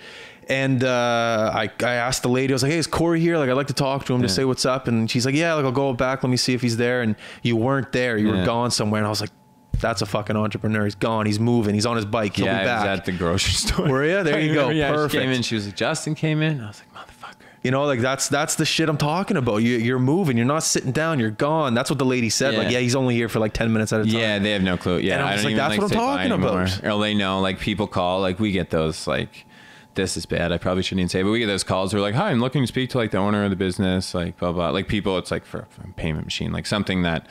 And I asked the lady, I was like, hey, is Cory here? Like, I'd like to talk to him to say what's up. And she's like, yeah, like, I'll go back. Let me see if he's there. And you weren't there. You were gone somewhere. And I was like, that's a fucking entrepreneur. He's gone. He's moving. He's on his bike. He'll be back. I was at the grocery store. Were you? There you go. Perfect. She came in. She was like, Justin came in. I was like, motherfucker. You know, like that's the shit I'm talking about. You're moving. You're not sitting down. You're gone. That's what the lady said. Like, he's only here for like 10 minutes at a time. Yeah, they have no clue. Yeah, and I was don't like, even that's what I'm talking about. Or they know, like, people call, like, we get those, like, this is bad. I probably shouldn't even say, but we get those calls. We're like, hi, I'm looking to speak to like the owner of the business, like blah, blah. Like people, it's like for a payment machine, like something that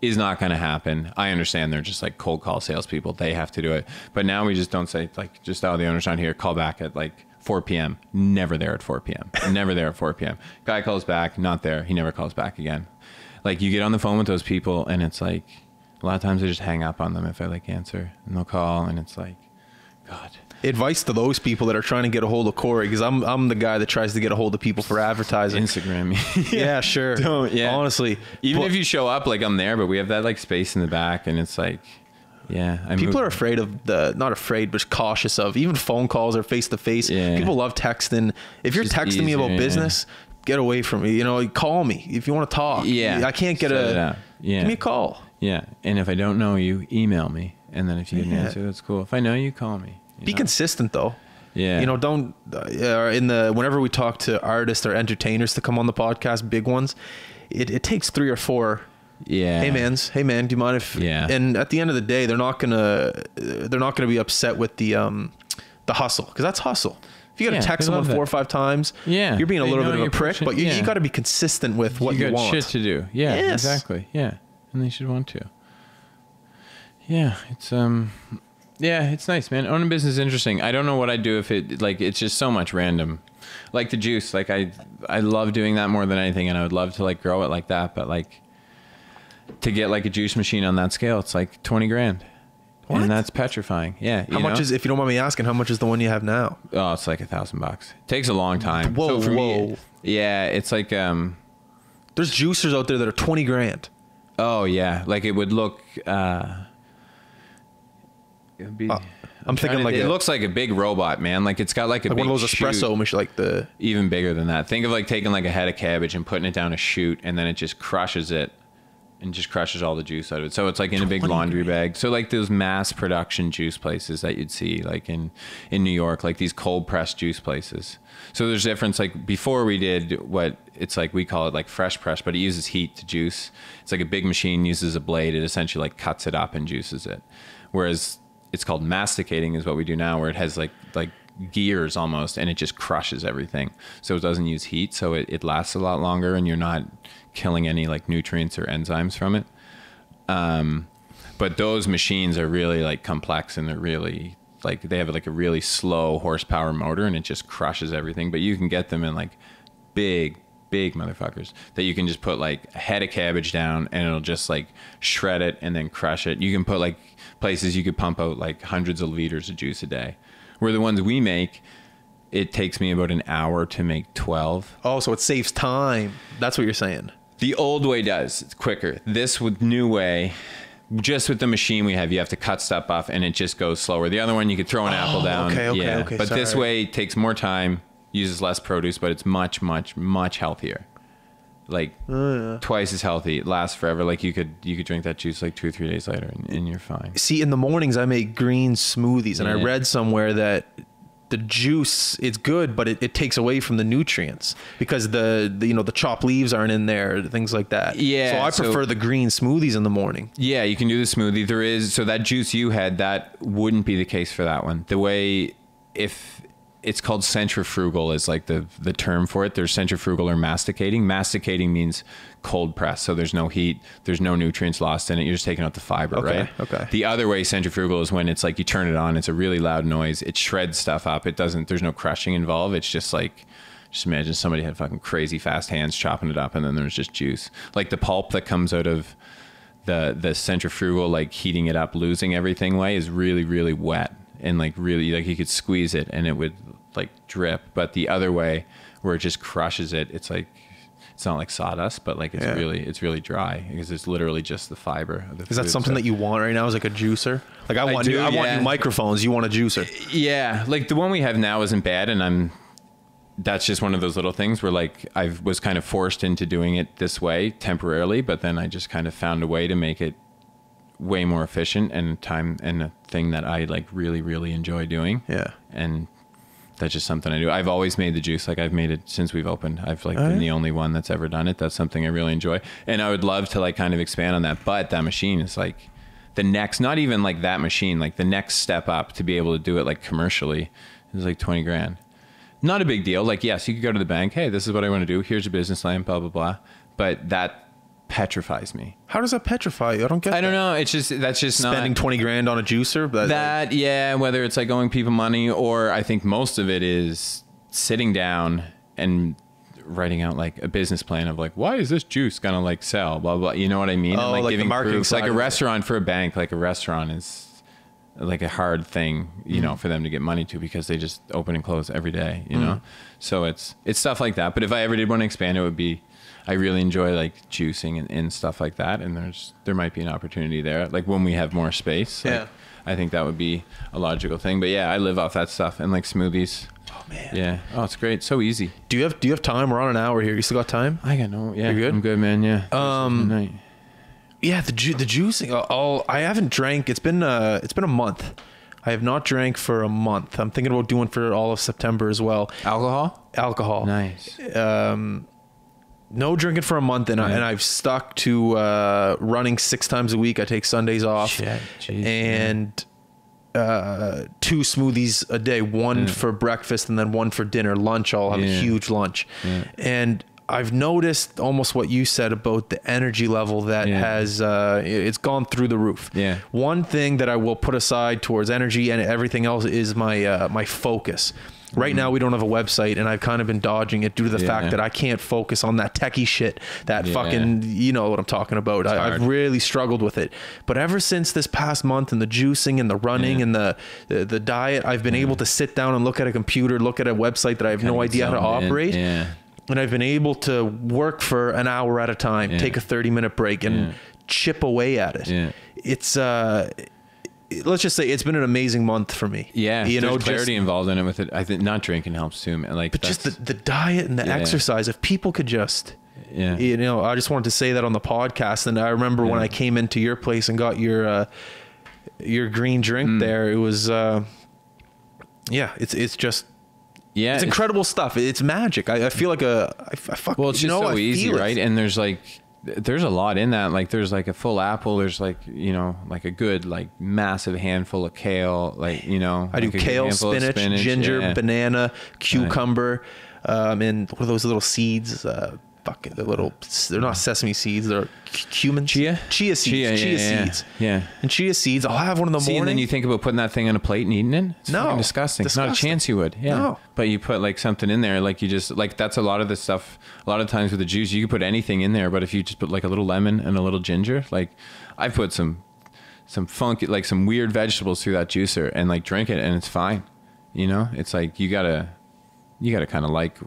is not going to happen. I understand they're just like cold call salespeople. They have to do it. But now we just don't say like, just, oh, the owner's not here. Call back at like 4 p.m. Never there at 4 p.m. Never there at 4 p.m. Guy calls back, not there. He never calls back again. Like you get on the phone with those people and it's like, a lot of times I just hang up on them if I like answer and they'll call and it's like, God. Advice to those people that are trying to get a hold of Cory, because I'm the guy that tries to get a hold of people for advertising. Instagram. Yeah, sure. Honestly. Even if you show up, like I'm there, but we have that like space in the back and it's like, people are afraid of not afraid, but cautious of even phone calls or face to face. People love texting. If you're texting me about business, get away from me. You know, call me if you want to talk. I can't get give me a call. Yeah. And if I don't know you, email me. And then if you get an answer, that's cool. If I know you, call me. Be consistent though. Yeah. You know, don't whenever we talk to artists or entertainers to come on the podcast, big ones, it takes 3 or 4. Yeah. Hey man, do you mind if? Yeah. And at the end of the day, they're not gonna be upset with the hustle, because that's hustle. If you got to text someone 4 or 5 times, you're being a little bit of a prick, but you got to be consistent with what you want. Shit to do. Yeah. Yes. Exactly. Yeah. And they should want to. Yeah. It's Yeah, it's nice, man. Owning business is interesting. I don't know what I'd do if it's just so much random. Like the juice, like I love doing that more than anything, and I would love to like grow it like that, but like to get like a juice machine on that scale, it's like 20 grand. What? And that's petrifying. Yeah. How much is, if you don't mind me asking, how much is the one you have now? Oh, it's like $1,000. It takes a long time. Whoa. Me, yeah, it's like there's juicers out there that are 20 grand. Oh yeah, like it would look I'm thinking like it looks like a big robot, man. Like it's got like a big one of those espresso machines, like the even bigger than that. Think of like taking like a head of cabbage and putting it down a chute, and then it just crushes it and just crushes all the juice out of it. So it's like in a big laundry bag. So like those mass production juice places that you'd see like in New York, like these cold pressed juice places. So there's difference. Like before we did what it's like, we call it like fresh press, but it uses heat to juice. It's like a big machine uses a blade. It essentially like cuts it up and juices it. Whereas it's called masticating is what we do now, where it has like gears almost, and it just crushes everything. So it doesn't use heat, so it lasts a lot longer, and you're not killing any like nutrients or enzymes from it. But those machines are really like complex, and they're really like, they have like a really slow horsepower motor, and it just crushes everything. But you can get them in like big motherfuckers that you can just put like a head of cabbage down, and it'll just like shred it and then crush it. You can put like places you could pump out like hundreds of liters of juice a day, where the ones we make, it takes me about an hour to make 12. Oh, so it saves time. That's what you're saying. The old way does. It's quicker. This with new way, just with the machine we have, you have to cut stuff off and it just goes slower. The other one, you could throw an apple down. Okay. But this way it takes more time, uses less produce, but it's much healthier. Like twice as healthy. It lasts forever. Like you could drink that juice like 2 or 3 days later and you're fine. See, in the mornings I make green smoothies, and I read somewhere that the juice, it's good, but it takes away from the nutrients because the chopped leaves aren't in there, things like that. Yeah. So I prefer the green smoothies in the morning. Yeah, you can do the smoothie. There is, so that juice you had, that wouldn't be the case for that one. The way, if it's called centrifugal is like the term for it. There's centrifugal or masticating. Masticating means cold press. So there's no heat. There's no nutrients lost in it. You're just taking out the fiber, right? Okay. The other way, centrifugal, is when it's like you turn it on. It's a really loud noise. It shreds stuff up. It doesn't, there's no crushing involved. It's just like Just imagine somebody had fucking crazy fast hands chopping it up, and then there's just juice. Like the pulp that comes out of the centrifugal, like heating it up, losing everything way, is really, really wet. And like really, like you could squeeze it and it would like drip. But the other way, where it just crushes it, it's like, it's not like sawdust, but like it's really dry, because it's literally just the fiber of the food. Is that something that you want right now, is like a juicer? Like I want new microphones. You want a juicer? Yeah, like the one we have now isn't bad, and that's just one of those little things where like I was kind of forced into doing it this way temporarily, but then I just kind of found a way to make it way more efficient and a thing that I like really, really enjoy doing. Yeah. And that's just something I do. I've always made the juice. Like I've made it since we've opened. I've like been the only one that's ever done it. That's something I really enjoy. And I would love to like kind of expand on that. But that machine is like the next, not even like that machine, like the next step up to be able to do it like commercially is like 20 grand. Not a big deal. Like, yes, you could go to the bank. Hey, this is what I want to do. Here's a business line, blah, blah, blah. But that petrifies me. How does that petrify you? I don't get I don't know. It's just, that's just spending 20 grand on a juicer. But yeah, whether it's like owing people money, or I think most of it is sitting down and writing out like a business plan of like, why is this juice gonna like sell, blah, blah. You know what I mean? Oh, and like giving marketing like a restaurant for a bank, like a restaurant is like a hard thing, you know, for them to get money to, because they just open and close every day, you know? So it's stuff like that. But if I ever did want to expand, it would be, I really enjoy like juicing and stuff like that. And there might be an opportunity there. Like when we have more space, like, I think that would be a logical thing. But yeah, I live off that stuff, and like smoothies. Oh man. Yeah. Oh, it's great. So easy. Do you have time? We're on an hour here. You still got time? I got no. Yeah. You're good? I'm good, man. Yeah. Yeah, the juicing. I haven't drank. It's been a month. I have not drank for a month. I'm thinking about doing for all of September as well. Alcohol. Nice. No drinking for a month, and I've stuck to running 6 times a week. I take Sundays off, and 2 smoothies a day. One for breakfast and then one for dinner. Lunch, I'll have a huge lunch, and I've noticed almost what you said about the energy level that has, it's gone through the roof. Yeah. One thing that I will put aside towards energy and everything else is my focus. Right now we don't have a website, and I've kind of been dodging it due to the fact that I can't focus on that techie shit, that fucking, you know what I'm talking about. I've really struggled with it. But ever since this past month, and the juicing and the running and the diet, I've been able to sit down and look at a computer, look at a website that I have no idea how to operate. And I've been able to work for an hour at a time, take a 30-minute break, and chip away at it. It's let's just say it's been an amazing month for me. Yeah, you know, clarity involved in it with it. I think not drinking helps too, man. Like, but just the diet and the exercise. If people could just, you know, I just wanted to say that on the podcast. And I remember when I came into your place and got your green drink there, it was, it's just. Yeah, it's incredible stuff. It's magic. I feel like well, it's just so easy, right? And there's a lot in that. Like there's like a full apple. There's like, you know, like a good like massive handful of kale. Like, you know, I do kale, spinach, ginger, banana, cucumber, and what are those little seeds? They're not sesame seeds. They're cumin. Chia seeds. Seeds. Yeah. And chia seeds. I'll have one in the morning. And then you think about putting that thing on a plate and eating it. It's fucking disgusting. It's not a chance you would. Yeah. No. But you put like something in there, like you just like, that's a lot of the stuff. A lot of times with the juice, you can put anything in there, but if you just put like a little lemon and a little ginger, like I've put some funky, like some weird vegetables through that juicer and like drink it, and it's fine. You know, it's like you gotta kind of like.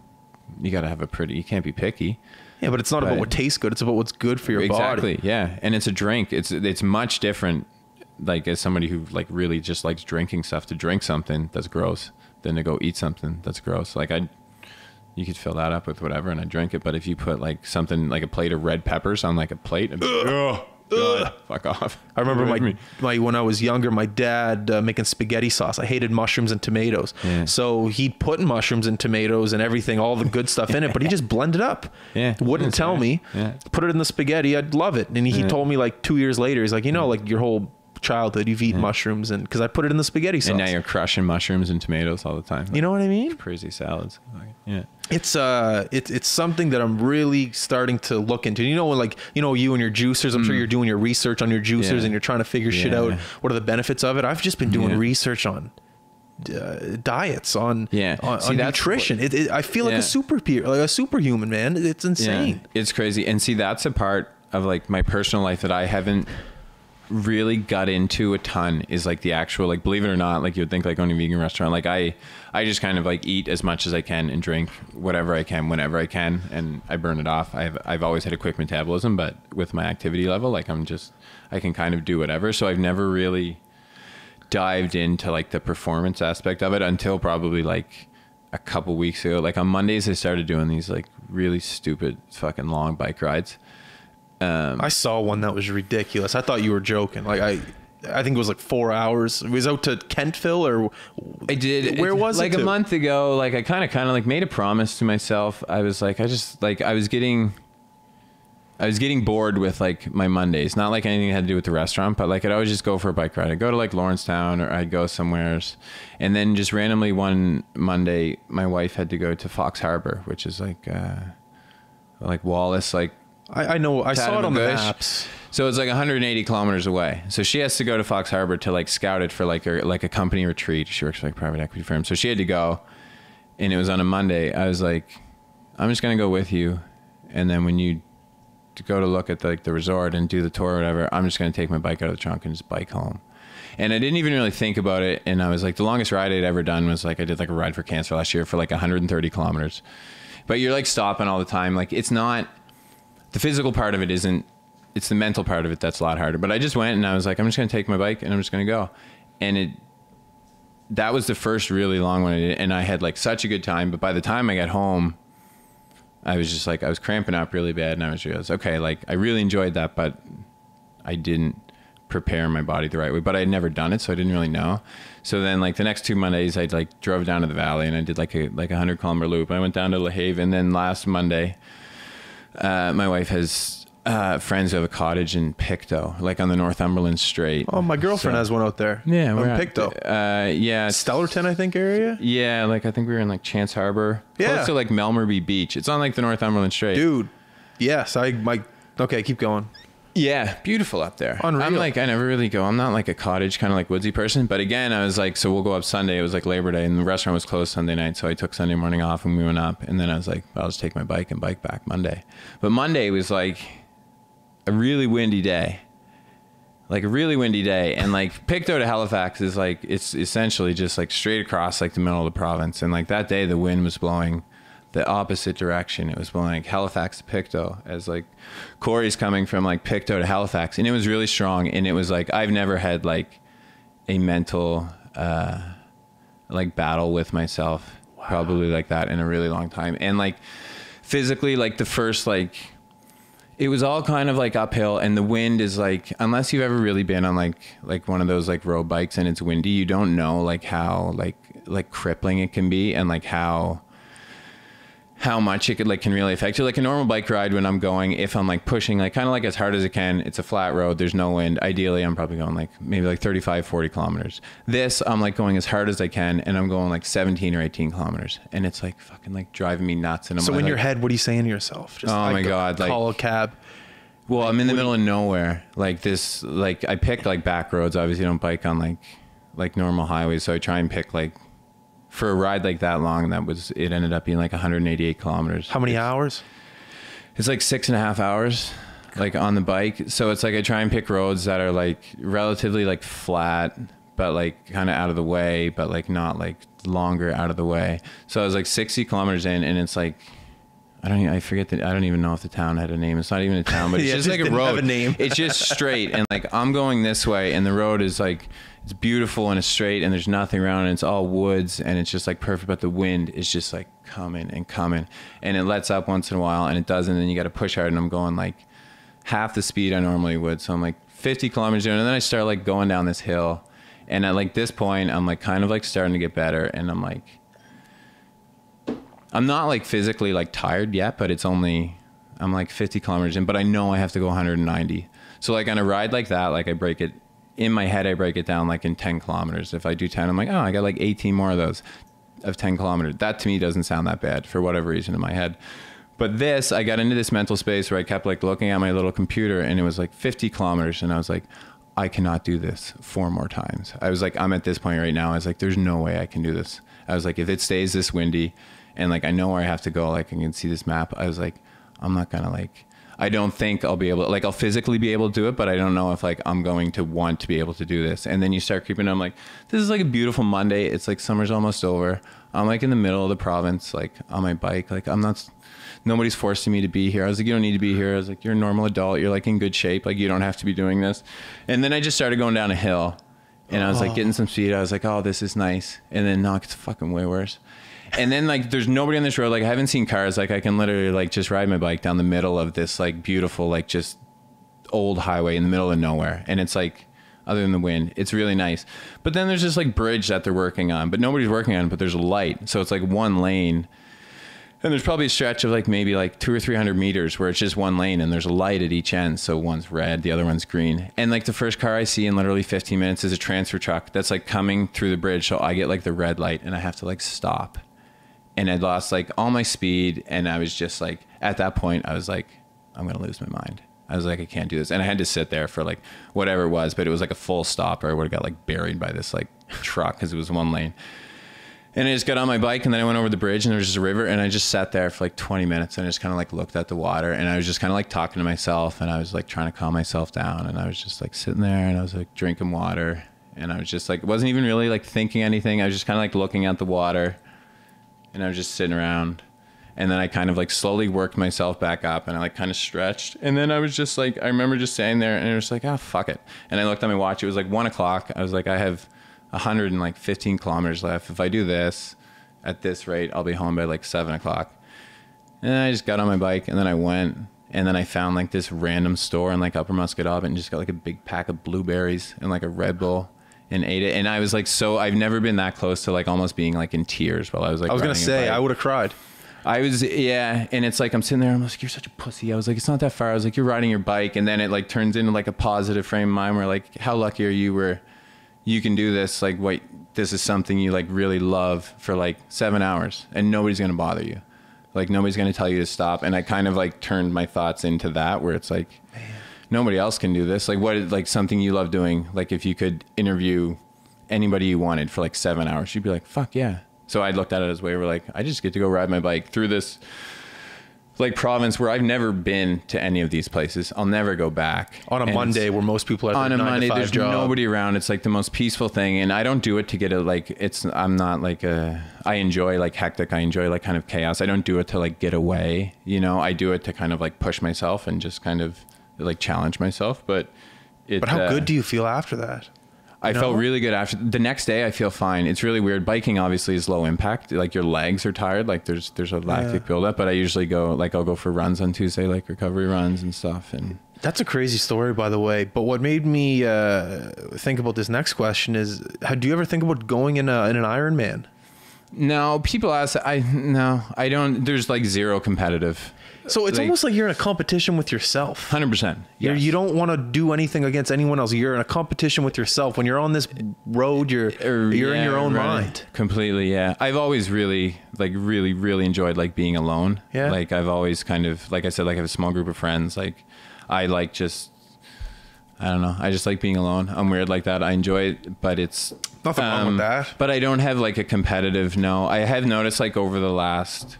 You got to have you can't be picky. Yeah, but it's not about what tastes good. It's about what's good for your body. Exactly. Yeah. And it's a drink. It's much different. Like as somebody who like really just likes drinking stuff, to drink something that's gross than to go eat something that's gross. Like you could fill that up with whatever and I drink it. But if you put like something like a plate of red peppers on like a plate, God, fuck off. I remember my when I was younger, my dad making spaghetti sauce. I hated mushrooms and tomatoes. Yeah. So he'd put mushrooms and tomatoes and everything, all the good stuff in it, but he just blended up. Yeah. Wouldn't tell me. Yeah. Put it in the spaghetti. I'd love it. And he told me like 2 years later, he's like, you know, like your whole childhood you've eaten mushrooms, and because I put it in the spaghetti sauce. And now you're crushing mushrooms and tomatoes all the time. You know what I mean? Crazy salads. Yeah. It's something that I'm really starting to look into. You know, when like, you know, you and your juicers, I'm sure you're doing your research on your juicers and you're trying to figure shit out. What are the benefits of it? I've just been doing research on diets, on See, nutrition. I feel like a superhuman, man. It's insane. Yeah, it's crazy. And see, that's a part of like my personal life that I haven't really got into a ton, is like the actual, like, believe it or not, like you would think like owning a vegan restaurant, like I just kind of like eat as much as I can and drink whatever I can whenever I can, and I burn it off. I've always had a quick metabolism, but with my activity level, like I can kind of do whatever. So I've never really dived into like the performance aspect of it until probably like a couple weeks ago. Like on Mondays I started doing these like really stupid fucking long bike rides. I saw one that was ridiculous. I thought you were joking. Like I think it was like 4 hours. It was out to Kentville, or I did. Where was like it? Like a month ago. Like I kind of like made a promise to myself. I was like, I was getting bored with like my Mondays. Not like anything that had to do with the restaurant, but like I'd always just go for a bike ride. I'd go to like Lawrencetown, or I'd go somewhere, and then just randomly one Monday, my wife had to go to Fox Harbor, which is like Wallace, like. I know. I saw it on the maps. So it's like 180 kilometers away. So she has to go to Fox Harbor to like scout it for like a company retreat. She works for like a private equity firm. So she had to go, and it was on a Monday. I was like, I'm just going to go with you. And then when you go to look at the resort and do the tour or whatever, I'm just going to take my bike out of the trunk and just bike home. And I didn't even really think about it. And I was like, the longest ride I'd ever done was like, I did like a ride for cancer last year for like 130 kilometers. But you're like stopping all the time. Like it's not, the physical part of it isn't, it's the mental part of it that's a lot harder. But I just went and I was like, I'm just going to take my bike and I'm just going to go. And that was the first really long one I did. And I had like such a good time. But by the time I got home, I was just like, I was cramping up really bad. And I was okay, like I really enjoyed that, but I didn't prepare my body the right way. But I had never done it, so I didn't really know. So then like the next 2 Mondays, I like drove down to the valley and I did like a 100-kilometer loop. I went down to La Haven. And then last Monday, my wife has friends who have a cottage in Pictou, like on the Northumberland Strait. Oh, my girlfriend has one out there. Yeah, we're in Pictou. Yeah, Stellarton, I think, area. Yeah, like I think we were in like Chance Harbor, close to like Melmerby Beach. It's on like the Northumberland Strait. Dude, yes, okay, keep going. Yeah, beautiful up there. Unreal. I'm like, I never really go. I'm not like a cottage kind of like woodsy person. But again, I was like, so we'll go up Sunday. It was like Labor Day and the restaurant was closed Sunday night. So I took Sunday morning off and we went up. And then I was like, I'll just take my bike and bike back Monday. But Monday was like a really windy day. Like a really windy day. And like Pictou to Halifax is like, it's essentially just like straight across like the middle of the province. And like that day the wind was blowing the opposite direction. It was blowing like Halifax to Pictou, as like Cory's coming from like Pictou to Halifax, and it was really strong. And it was like, I've never had like a mental like battle with myself probably like that in a really long time. And like physically, like the first, like it was all kind of like uphill, and the wind is like, unless you've ever really been on like one of those like road bikes and it's windy, you don't know like how like crippling it can be, and like how much it could like can really affect you. Like a normal bike ride, when I'm going, if I'm like pushing like kind of like as hard as I can, it's a flat road, there's no wind, ideally I'm probably going like maybe like 35-40 kilometers. This, I'm like going as hard as I can, and I'm going like 17 or 18 kilometers, and it's like fucking like driving me nuts. And I'm so like, in your head, what are you saying to yourself? Just oh my god, like call a cab. Well, I'm in the middle of nowhere. Like this, like I pick like back roads. Obviously, I don't bike on like normal highways, so I try and pick like, for a ride like that long, it ended up being like 188 kilometers. How many hours? It's like 6.5 hours, like on the bike. So it's like I try and pick roads that are like relatively like flat, but like kind of out of the way, but like not like longer out of the way. So I was like 60 kilometers in, and it's like, I don't even know if the town had a name. It's not even a town, but it's just like a road. Have a name. It's just straight, and like I'm going this way, and the road is like, it's beautiful and it's straight and there's nothing around, and it's all woods and it's just like perfect, but the wind is just like coming and coming, and it lets up once in a while and it doesn't, and you got to push hard, and I'm going like half the speed I normally would. So I'm like 50 kilometers in, and then I start like going down this hill, and at like this point I'm like kind of like starting to get better, and I'm not like physically like tired yet, but I'm like 50 kilometers in, but I know I have to go 190. So like on a ride like that, like in my head, I break it down like in 10 kilometers. If I do 10, I'm like, oh, I got like 18 more of those of 10 kilometers. That to me doesn't sound that bad for whatever reason in my head. But this, I got into this mental space where I kept like looking at my little computer, and it was like 50 kilometers. And I was like, I cannot do this 4 more times. I was like, I'm at this point right now. I was like, there's no way I can do this. I was like, if it stays this windy and like I know where I have to go, like I can see this map, I was like, I'm not gonna like, I don't think I'll be able to, like, I'll physically be able to do it, but I don't know if like I'm going to want to be able to do this. And then you start creeping. I'm like, this is like a beautiful Monday. It's like summer's almost over. I'm like in the middle of the province, like on my bike. Like nobody's forcing me to be here. I was like, you don't need to be here. I was like, you're a normal adult. You're like in good shape. Like you don't have to be doing this. And then I just started going down a hill and I was like getting some speed. I was like, oh, this is nice. And then no, it's fucking way worse. And then like there's nobody on this road. Like I haven't seen cars. Like I can literally like just ride my bike down the middle of this like beautiful like just old highway in the middle of nowhere. And it's like, other than the wind, it's really nice. But then there's this like bridge that they're working on, but nobody's working on it, but there's a light. So it's like one lane. And there's probably a stretch of like maybe like 200 or 300 meters where it's just one lane and there's a light at each end. So one's red, the other one's green. And like the first car I see in literally 15 minutes is a transfer truck that's like coming through the bridge. So I get like the red light and I have to like stop. And I'd lost like all my speed. And I was just like, at that point, I was like, I'm going to lose my mind. I was like, I can't do this. And I had to sit there for like whatever it was, but it was like a full stop or I would have got like buried by this like truck because it was one lane. And I just got on my bike and then I went over the bridge and there was just a river and I just sat there for like 20 minutes and I just kind of like looked at the water and I was just kind of like talking to myself and I was like trying to calm myself down and I was just like sitting there and I was like drinking water and I was just like, wasn't even really like thinking anything. I was just kind of like looking at the water and I was just sitting around. And then I kind of like slowly worked myself back up and I like kind of stretched. And then I was just like, I remember just standing there and it was like, oh, fuck it. And I looked at my watch. It was like 1 o'clock. I was like, I have 115 kilometers left. If I do this at this rate, I'll be home by like 7 o'clock. And I just got on my bike and then I went and then I found like this random store in like Upper Musquodoboit and just got like a big pack of blueberries and like a Red Bull and ate it. And I was like, so I've never been that close to like almost being like in tears while I was like, I was going to say, I would have cried. I was, yeah. And it's like, I'm sitting there, I'm like, you're such a pussy. I was like, it's not that far. I was like, you're riding your bike. And then it like turns into like a positive frame of mind where like, how lucky are you where you can do this? Like, wait, this is something you like really love for like 7 hours and nobody's going to bother you. Like nobody's going to tell you to stop. And I kind of like turned my thoughts into that where it's like, man, nobody else can do this. Like what is like something you love doing? Like if you could interview anybody you wanted for like 7 hours, you'd be like, fuck yeah. So I looked at it as a way where like, I just get to go ride my bike through this like province where I've never been to any of these places. I'll never go back. On a Monday where most people are on a Monday, there's job. Nobody around. It's like the most peaceful thing. And I don't do it to get a, like, I'm not like I enjoy like hectic. I enjoy like kind of chaos. I don't do it to like get away. You know, I do it to kind of like push myself and just kind of like challenge myself. But how good do you feel after that? I felt really good after the next day. I feel fine. It's really weird. Biking obviously is low impact. Like your legs are tired. Like there's a lactic buildup, but I usually I'll go for runs on Tuesday, like recovery runs and stuff. And that's a crazy story, by the way. But what made me think about this next question is, do you ever think about going in an Ironman? No, people ask. I don't. There's like zero competitive. So it's like, almost like you're in a competition with yourself. 100%. Yes. You don't want to do anything against anyone else. You're in a competition with yourself. When you're on this road, you're in your own mind. Completely, yeah. I've always really enjoyed like being alone. Yeah. Like I've always kind of, like I said, like I have a small group of friends. Like I like just, I don't know. I just like being alone. I'm weird like that. I enjoy it, but it's nothing wrong with that. But I don't have like a competitive. No, I have noticed like over the last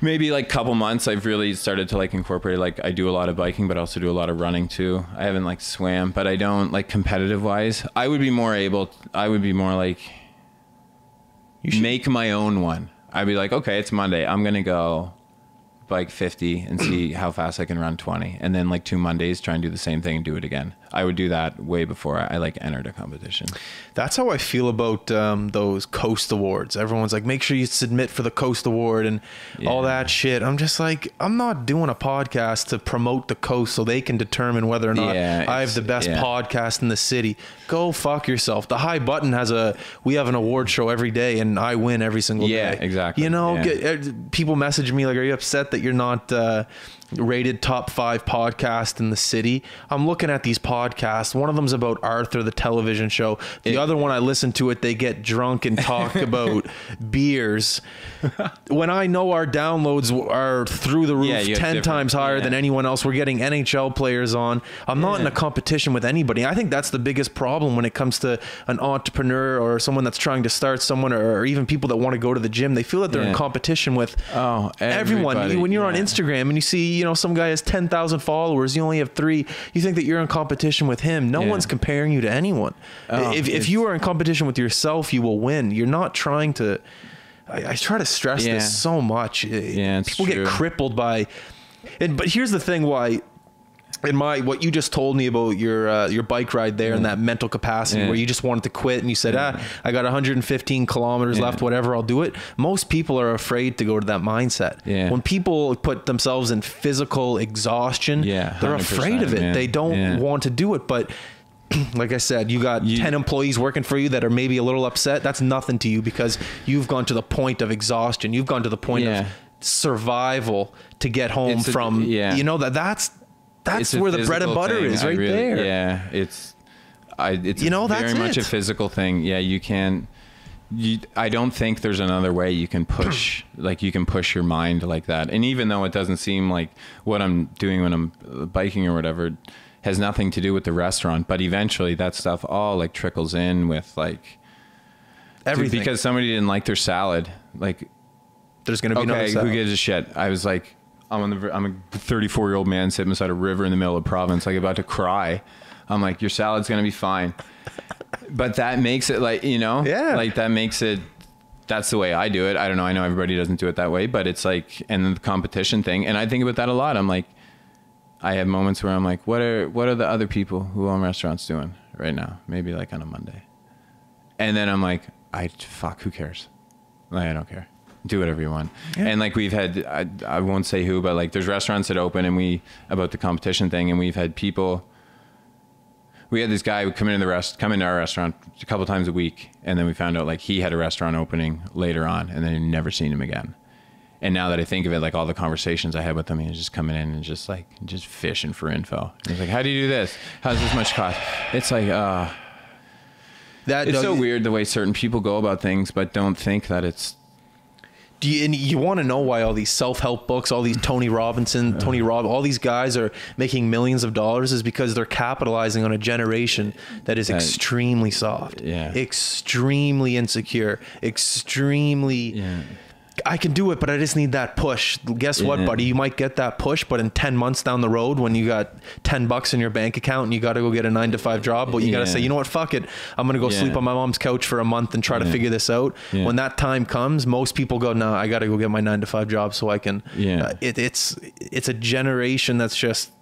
maybe like couple months, I've really started to like incorporate, like I do a lot of biking, but I also do a lot of running too. I haven't like swam, but I don't like competitive wise. I would be more like make my own one. I'd be like, okay, it's Monday. I'm going to go bike 50 and see how fast I can run 20. And then like 2 Mondays, try and do the same thing and do it again. I would do that way before I like entered a competition. That's how I feel about those Coast Awards. Everyone's like, make sure you submit for the Coast Award and all that shit. I'm just like, I'm not doing a podcast to promote the Coast so they can determine whether or not I have the best podcast in the city. Go fuck yourself. The High Button we have an award show every day and I win every single day. Yeah, exactly. You know, people message me like, are you upset that you're not rated top 5 podcast in the city? I'm looking at these podcasts podcasts. One of them's about Arthur, the television show. The other one, I listen to it. They get drunk and talk about beers. When I know our downloads are through the roof, 10 times higher than anyone else, we're getting NHL players on. I'm not in a competition with anybody. I think that's the biggest problem when it comes to an entrepreneur or someone that's trying to start someone, or even people that want to go to the gym. They feel that they're in competition with everyone. When you're on Instagram and you see, some guy has 10,000 followers, you only have 3, you think that you're in competition with him. No one's comparing you to anyone. If you are in competition with yourself, you will win. You're not trying to, I try to stress this so much. People get crippled by, but here's the thing why, what you just told me about your bike ride there and that mental capacity where you just wanted to quit and you said, I got 115 kilometers left, whatever, I'll do it. Most people are afraid to go to that mindset. When people put themselves in physical exhaustion, they're afraid of it. Man. They don't want to do it. But like I said, you got 10 employees working for you that are maybe a little upset. That's nothing to you because you've gone to the point of exhaustion. You've gone to the point of survival to get home from, that's where the bread and butter is right there. Yeah. It's very much a physical thing. Yeah. You can't, I don't think there's another way you can push, you can push your mind like that. And even though it doesn't seem like what I'm doing when I'm biking or whatever has nothing to do with the restaurant, but eventually that stuff all trickles in with everything. Because somebody didn't like their salad. There's going to be another salad. Who gives a shit? I was like, I'm a 34-year-old man sitting beside a river in the middle of the province, about to cry. I'm like, your salad's going to be fine. But that makes it that makes it, that's the way I do it. I don't know. I know everybody doesn't do it that way, but it's and then the competition thing. And I think about that a lot. I'm like, I have moments where I'm like, what are the other people who own restaurants doing right now? Maybe on a Monday. And then I'm like, who cares? I don't care. Do whatever you want. Yeah. And we've had, I won't say who, but there's restaurants that open and about the competition thing. And we've had people, we had this guy who come into our restaurant a couple times a week. And then we found out he had a restaurant opening later on and then I'd never seen him again. And now that I think of it, all the conversations I had with him, he was just coming in and just fishing for info. He's like, how do you do this? How does this much cost? It's it's so weird the way certain people go about things, but don't think that it's, you want to know why all these self-help books, all these Tony Robbins, all these guys are making millions of dollars is because they're capitalizing on a generation that is extremely soft, extremely insecure, extremely... I can do it, but I just need that push. Guess what, buddy? You might get that push, but in 10 months down the road, when you got $10 in your bank account and you got to go get a 9-to-5 job, but you got to say, you know what, fuck it. I'm going to go sleep on my mom's couch for a month and try to figure this out. When that time comes, most people go, no, I got to go get my 9-to-5 job so I can, it's a generation that's just,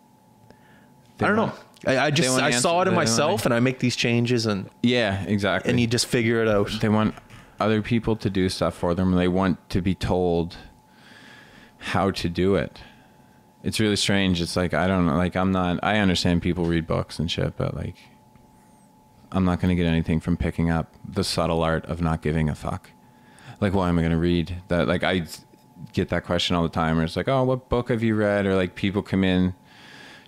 I don't know. I saw it in myself and I make these changes and exactly. And you just figure it out. They want other people to do stuff for them. They want to be told how to do it. It's really strange. It's I don't know, I understand people read books and shit, but I'm not going to get anything from picking up the subtle art of not giving a fuck. Why am I going to read that? I get that question all the time where it's oh, what book have you read? Or people come in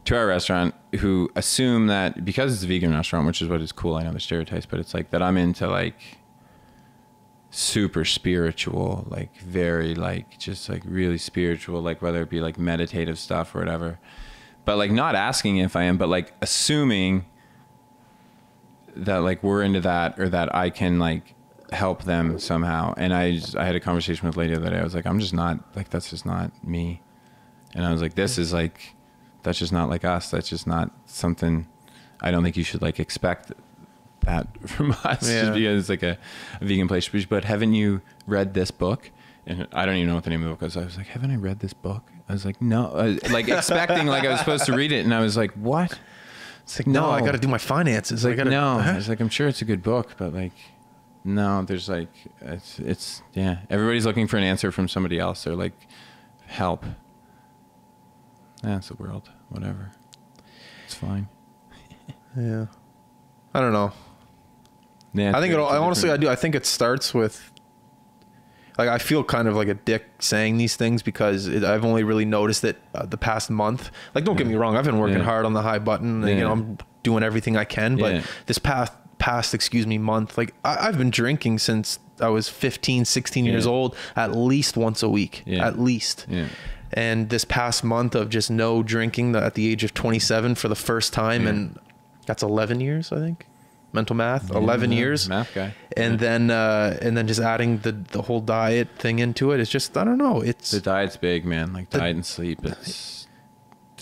to our restaurant who assume that because it's a vegan restaurant, which is what is cool. I know the stereotypes, but it's that I'm into super spiritual, very just really spiritual, whether it be meditative stuff or whatever, but not asking if I am, but assuming that we're into that or that I can help them somehow. And I had a conversation with a lady the other day. I was I'm just not that's just not me. And I was this is that's just not us. That's just not something. I don't think you should expect that from us just because it's a vegan place. But haven't you read this book? And I don't even know what the name of the book was. I was haven't I read this book? I was no, expecting I was supposed to read it. And I was what? It's no, I got to do my finances. No, I was I'm sure it's a good book, but no, there's it's everybody's looking for an answer from somebody else. They're help. That's the world. Whatever. It's fine. Yeah. I don't know. Yeah, I think I honestly, I do. I think it starts with, like I feel kind of like a dick saying these things because I've only really noticed it the past month. Like, don't get me wrong, I've been working hard on the high button. And, you know, I'm doing everything I can, but this past month, like I've been drinking since I was 15, 16 years old, at least once a week, at least. And this past month of just no drinking at the age of 27 for the first time, and that's 11 years, I think. Mental math, 11 years. Math guy. And then just adding the whole diet thing into it. It's just, I don't know. It's the diet's big, man. Like diet and sleep. It's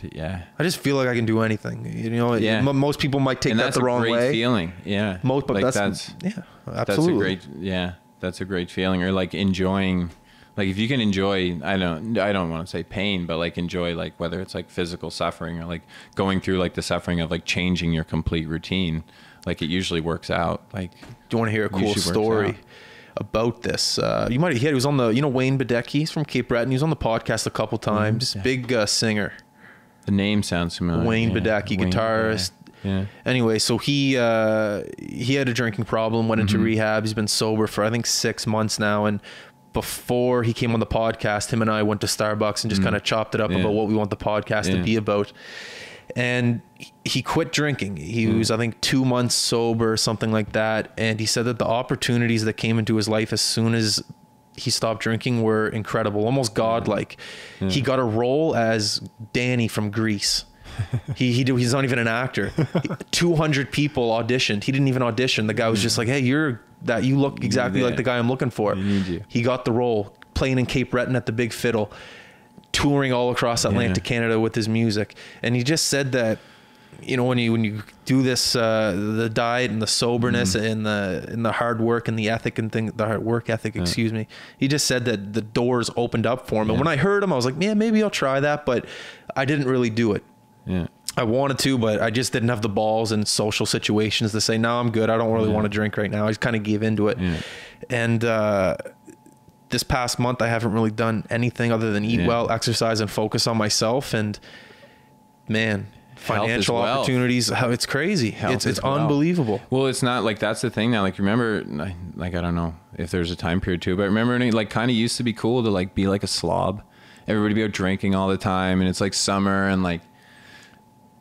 I just feel like I can do anything. You know, most people might take that the wrong way. That's a great feeling. Yeah. But like that's absolutely. That's a great feeling. Or like enjoying, like if you can enjoy, I don't want to say pain, but like enjoy, like whether it's like physical suffering or like going through like the suffering of like changing your complete routine. Like it usually works out. Like, do you want to hear a cool story about this? You might have heard, he was on the, you know, Wayne Badecki, he's from Cape Breton. He was on the podcast a couple times. Big singer. The name sounds familiar. Wayne Badecki, guitarist. Yeah. Anyway, so he had a drinking problem, went into rehab. He's been sober for I think 6 months now. And before he came on the podcast, him and I went to Starbucks and just kind of chopped it up about what we want the podcast to be about. And he quit drinking. He was, I think, 2 months sober, something like that. And he said that the opportunities that came into his life as soon as he stopped drinking were incredible, almost godlike. He got a role as Danny from Grease. He's not even an actor. 200 people auditioned. He didn't even audition. The guy was just like, hey, you look exactly like the guy I'm looking for. He got the role, playing in Cape Breton at the Big Fiddle, touring all across Atlantic Canada with his music. And he just said that, you know, when you do this, the diet and the soberness and the hard work and the ethic and the hard work ethic, excuse me, he just said that the doors opened up for him. And when I heard him, I was like, man, maybe I'll try that, but I didn't really do it. I wanted to, but I just didn't have the balls in social situations to say, no, I'm good. I don't really want to drink right now. I just kind of gave into it. And this past month, I haven't really done anything other than eat well, exercise, and focus on myself. And man, financial opportunities, how it's crazy. It's unbelievable. Well, it's not like, that's the thing now. Like, remember, like, I don't know if there's a time period too, but remember, like, kind of used to be cool to like be like a slob. Everybody be out drinking all the time, and it's like summer, and like,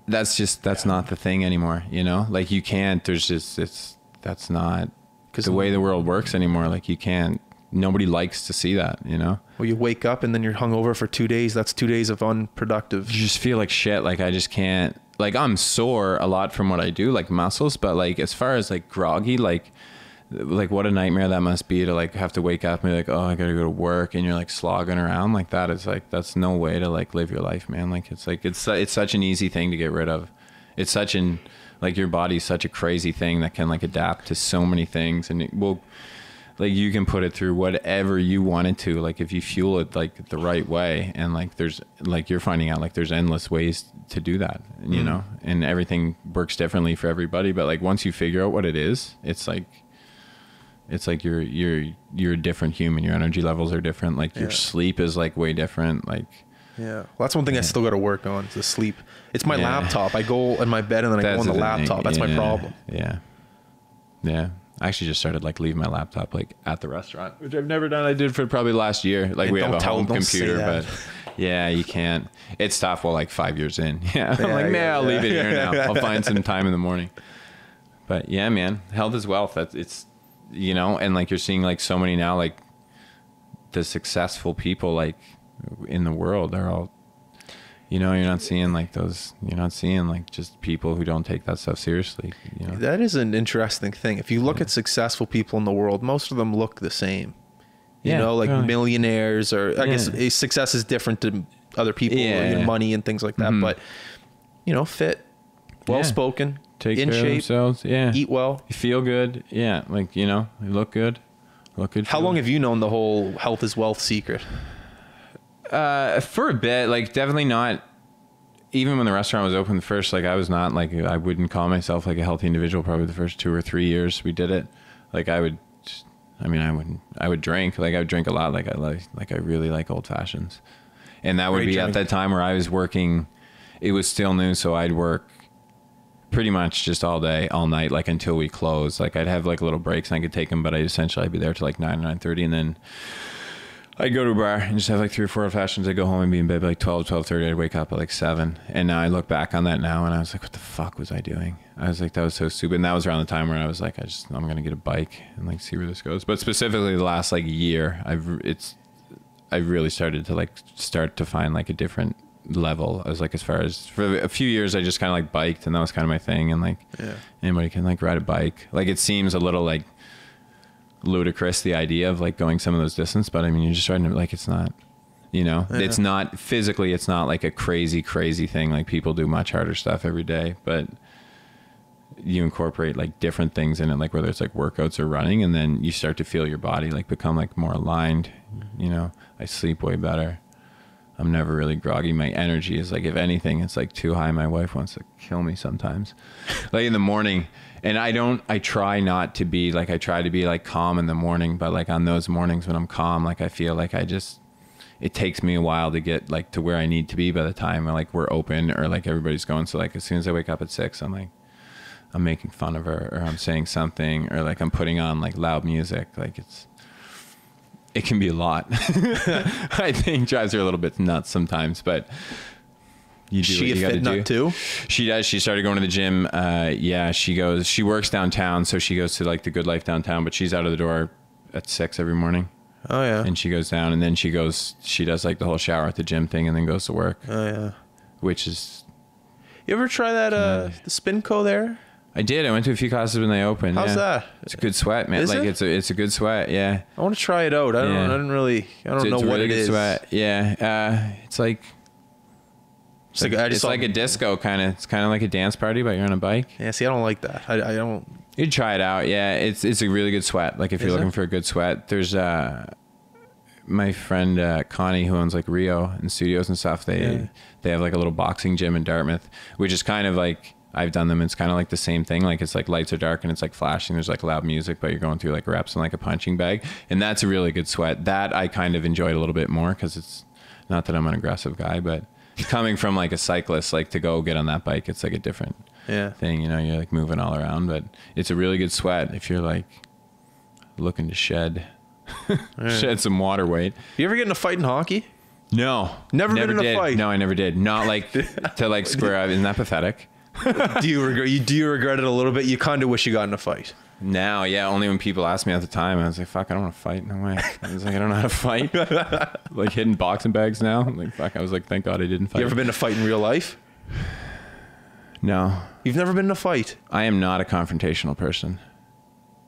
that's not the thing anymore, you know? Like, you can't, that's not the way the world works anymore. Like, you can't, nobody likes to see that, you know? Well, you wake up and then you're hungover for 2 days. That's 2 days of unproductive. You just feel like shit. Like, I just can't, like, I'm sore a lot from what I do, like muscles, but like, as far as like groggy, like what a nightmare that must be to like have to wake up and be like, oh, I gotta go to work, and you're like slogging around like that. It's like, that's no way to like live your life, man. Like, it's such an easy thing to get rid of. It's such an, like, your body's such a crazy thing that can like adapt to so many things, and it will, like, you can put it through whatever you want it to, like, if you fuel it like the right way. And like, there's, like, you're finding out like there's endless ways to do that, you know, and everything works differently for everybody. But like, once you figure out what it is, it's like you're a different human. Your energy levels are different. Like, your sleep is like way different. Like, well, that's one thing I still got to work on, is the sleep. It's my laptop. I go in my bed and then I go on the laptop. That's my problem. Yeah. I actually just started like leaving my laptop like at the restaurant, which I've never done. I did for probably last year. Like, we have a home computer, but yeah, you can't. It's tough. Well, like 5 years in. I'm like, man, I'll leave it here now. I'll find some time in the morning. But yeah, man, health is wealth. It's, you know, and like, you're seeing like so many now, like the successful people like in the world are all, you know, you're not seeing like just people who don't take that stuff seriously, you know? That is an interesting thing. If you look at successful people in the world, most of them look the same, you know, like millionaires, or I guess success is different to other people, you know, money and things like that. But, you know, fit, well-spoken, take in care shape, of themselves, eat well, you feel good. Yeah. Like, you know, you look good. How long have you known the whole health is wealth secret? For a bit, like, definitely not, even when the restaurant was open first, like, I was not like, I wouldn't call myself like a healthy individual. Probably the first 2 or 3 years we did it. Like, I would drink, like, I would drink a lot. Like, I really like old fashions. And that would be at that time where I was working, it was still new. So I'd work pretty much just all day, all night, like until we closed. Like, I'd have like little breaks and I could take them, but I'd be there till like 9 or 9:30. And then I'd go to a bar and just have like 3 or 4 old fashions. I'd go home and be in bed by like 12:30. I'd wake up at like 7. And now I look back on that now and I was like, what the fuck was I doing? I was like, that was so stupid. And that was around the time where I was like, I'm going to get a bike and like see where this goes. But specifically the last like year, I've really started to find like a different level. I was like, as far as for a few years, I just kind of like biked and that was kind of my thing. And like anybody can like ride a bike. Like it seems a little like ludicrous, the idea of like going some of those distance, but I mean, you're just riding it, like it's not, you know, it's not physically, it's not like a crazy thing. Like people do much harder stuff every day, but you incorporate like different things in it, like whether it's like workouts or running, and then you start to feel your body like become like more aligned. You know, I sleep way better. I'm never really groggy. My energy is like, if anything, it's like too high. My wife wants to kill me sometimes, like in the morning. And I try not to be like, I try to be like calm in the morning, but like on those mornings when I'm calm, like I feel like it takes me a while to get like to where I need to be by the time like we're open or like everybody's going. So like as soon as I wake up at 6, I'm like, I'm making fun of her or I'm saying something or like I'm putting on like loud music. Like it can be a lot. I think drives her a little bit nuts sometimes, but you do she what you a fit gotta nut do. too? She does. She started going to the gym. She works downtown. So she goes to like the Good Life downtown, but she's out of the door at 6 every morning. Oh yeah. And she goes down and then she does like the whole shower at the gym thing and then goes to work. Oh yeah. Which is. You ever try that, the Spinco there? I did. I went to a few classes when they opened. How's that? It's a good sweat, man. Is like it? it's a good sweat. Yeah. I want to try it out. I don't know It's what really it good is. sweat. Yeah. It's like. It's like a disco kind of. It's kind of like a dance party, but you're on a bike. Yeah, see, I don't like that. I don't. You'd try it out. Yeah, it's a really good sweat. Like if you're looking for a good sweat, there's my friend Connie who owns like Rio and studios and stuff. They have like a little boxing gym in Dartmouth, which is kind of like I've done them. It's kind of like the same thing. Like it's like lights are dark and it's like flashing. There's like loud music, but you're going through like reps and like a punching bag, and that's a really good sweat. That I kind of enjoyed a little bit more because it's not that I'm an aggressive guy, but. Coming from like a cyclist, like to go get on that bike, it's like a different thing, you know, you're like moving all around, but it's a really good sweat if you're like looking to shed some water weight. You ever get in a fight in hockey? No. Never been in a fight? No, I never did. Not like to like square up. Isn't that pathetic? Do you regret it a little bit? You kind of wish you got in a fight. Now, yeah, only when people ask me at the time, I was like, fuck, I don't want to fight. No way. I was like, I don't know how to fight. Like hitting boxing bags now. Like, fuck, I was like, thank God I didn't fight. You ever been in a fight in real life? No. You've never been in a fight? I am not a confrontational person.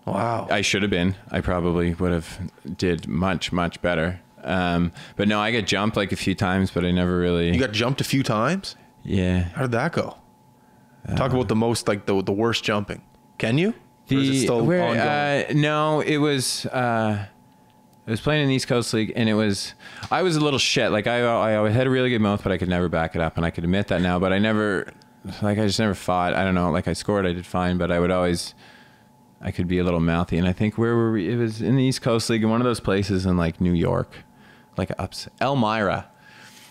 Wow. I should have been. I probably would have did much better. But no, I got jumped like a few times, but I never really. You got jumped a few times? Yeah. How did that go? Talk about the most, like the worst jumping. Can you? Or is it still ongoing? No, it was. I was playing in the East Coast League, and I was a little shit. Like I had a really good mouth, but I could never back it up, and I could admit that now. But I just never fought. I don't know. Like I scored, I did fine, but I could be a little mouthy. And I think where were we? It was in the East Coast League, in one of those places in like New York, like Elmira.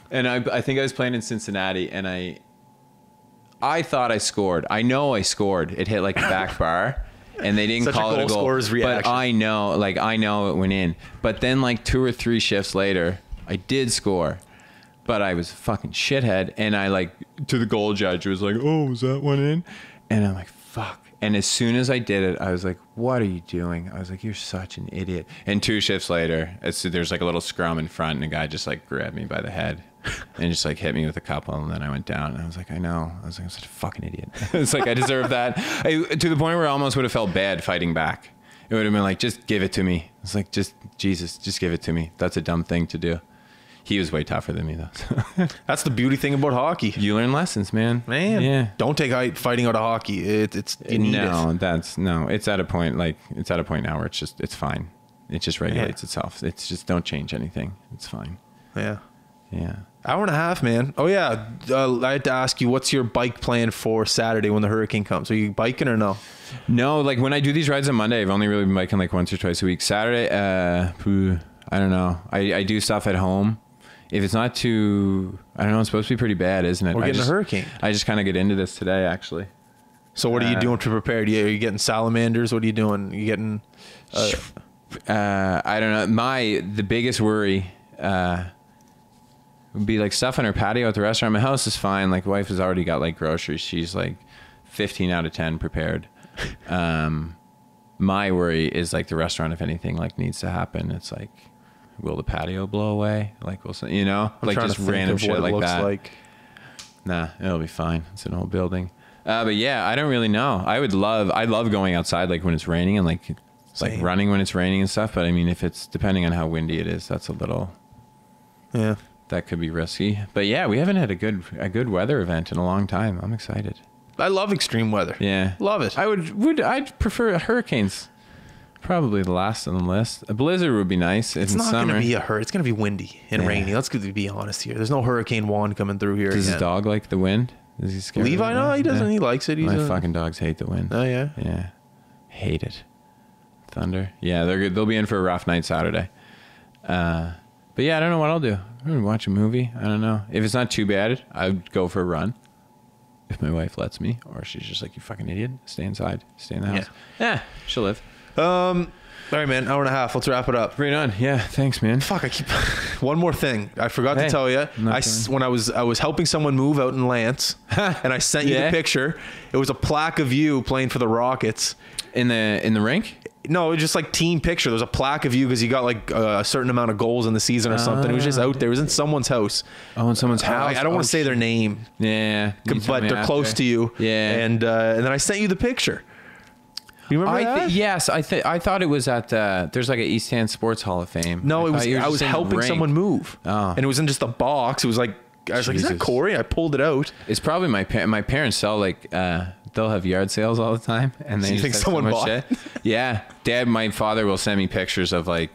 And I think I was playing in Cincinnati, and I thought I scored. I know I scored. It hit like the back bar. And they didn't call it a goal. Scorer's reaction. But I know it went in. But then like 2 or 3 shifts later, I did score. But I was a fucking shithead. And I like, to the goal judge, was like, oh, was that one in? And I'm like, fuck. And as soon as I did it, I was like, what are you doing? I was like, you're such an idiot. And 2 shifts later, there's like a little scrum in front, and a guy just like grabbed me by the head and just like hit me with a couple. And then I went down, and I was like, I know. I was like, I'm such a fucking idiot. It's like, I deserve that. To the point where I almost would have felt bad fighting back. It would have been like, just give it to me. It's like, just give it to me. That's a dumb thing to do. He was way tougher than me, though. That's the beauty thing about hockey. You learn lessons, man. Yeah. Don't take fighting out of hockey. You need it. It's at a point now where it's fine. It just regulates itself. It's just, don't change anything. It's fine. Yeah. Yeah. Hour and a half, man. Oh yeah. I had to ask you, what's your bike plan for Saturday when the hurricane comes? Are you biking or no? No, like when I do these rides on Monday, I've only really been biking like once or twice a week. Saturday, I don't know. I do stuff at home. If it's not too, I don't know, it's supposed to be pretty bad, isn't it? We're getting a hurricane. I just kind of get into this today, actually. So what are you doing to prepare? Are you getting salamanders? What are you doing? You getting... I don't know. The biggest worry would be like stuff on her patio at the restaurant. My house is fine. Like, wife has already got like groceries. She's like 15 out of 10 prepared. My worry is like the restaurant, if anything like needs to happen, it's like, will the patio blow away? Like, you know, like just random shit like that. Like. Nah, it'll be fine. It's an old building. But yeah, I don't really know. I love going outside like when it's raining and like running when it's raining and stuff. But I mean, if it's depending on how windy it is, that's a little, that could be risky. But yeah, we haven't had a good weather event in a long time. I'm excited. I love extreme weather. Yeah. Love it. I'd prefer hurricanes. Probably the last on the list. A blizzard would be nice. It's not going to be a hurricane. It's going to be windy and rainy. Let's be honest here. There's no Hurricane Juan coming through here. Does his dog like the wind? Is he scared? Levi? No, he doesn't. He likes it. My fucking dogs hate the wind. Oh, yeah? Yeah. Hate it. Thunder. Yeah, they'll be in for a rough night Saturday. But yeah, I don't know what I'll do. I'm going to watch a movie. I don't know. If it's not too bad, I'd go for a run. If my wife lets me, or she's just like, you fucking idiot, stay inside, stay in the house. Yeah, she'll live. All right, man, hour and a half. Let's wrap it up. Bring it on. Yeah, thanks, man. Fuck, one more thing. I forgot to tell you. When I was helping someone move out in Lance, and I sent you the picture. It was a plaque of you playing for the Rockets in the rink. No, it was just like team picture. There was a plaque of you because you got like a certain amount of goals in the season or something. It was just out there. It was in someone's house. Oh, in someone's house. I don't want to say their name. Yeah, but they're close to you. Yeah, and then I sent you the picture. You remember that? Yes, I thought it was at there's like an East End Sports Hall of Fame. No, I was helping someone move, and it was in just a box. It was like I was like, is that Cory? I pulled it out. It's probably my parents sell like they'll have yard sales all the time, and they think someone bought it. Yeah, my father will send me pictures of like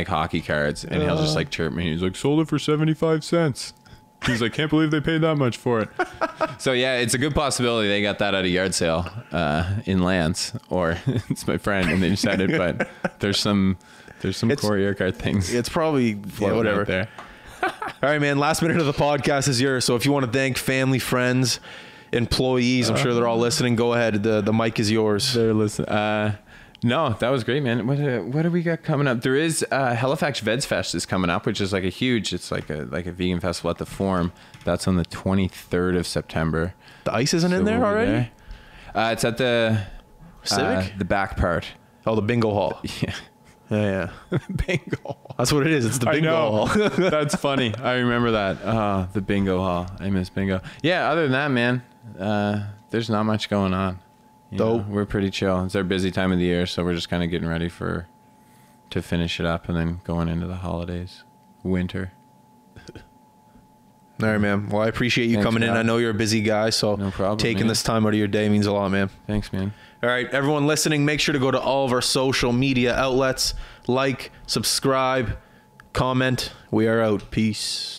hockey cards, and he'll just like chirp me. He's like, sold it for 75 cents. He's like, can't believe they paid that much for it. So yeah, it's a good possibility they got that at a yard sale in Lance, or it's my friend and they just had it. But there's some Cory Urquhart things. It's probably whatever. There. All right, man. Last minute of the podcast is yours. So if you want to thank family, friends, employees, I'm sure they're all listening. Go ahead. The mic is yours. They're listening. No, that was great, man. What do we got coming up? There is Halifax Veg Fest is coming up, which is like it's like a vegan festival at the Forum. That's on the 23rd of September. The ice isn't in there already? It's at the Civic? The back part. Oh, the bingo hall. Yeah. Yeah. Bingo hall. That's what it is. It's the bingo hall. That's funny. I remember that. The bingo hall. I miss bingo. Yeah, other than that, man, there's not much going on. Dope. We're pretty chill. It's our busy time of the year, so we're just kind of getting ready to finish it up and then going into the holidays, winter. All right, man. Well, I appreciate you coming in. I know you're a busy guy, so no problem, taking this time out of your day means a lot, man. Thanks, man. All right, everyone listening, make sure to go to all of our social media outlets, like, subscribe, comment. We are out. Peace.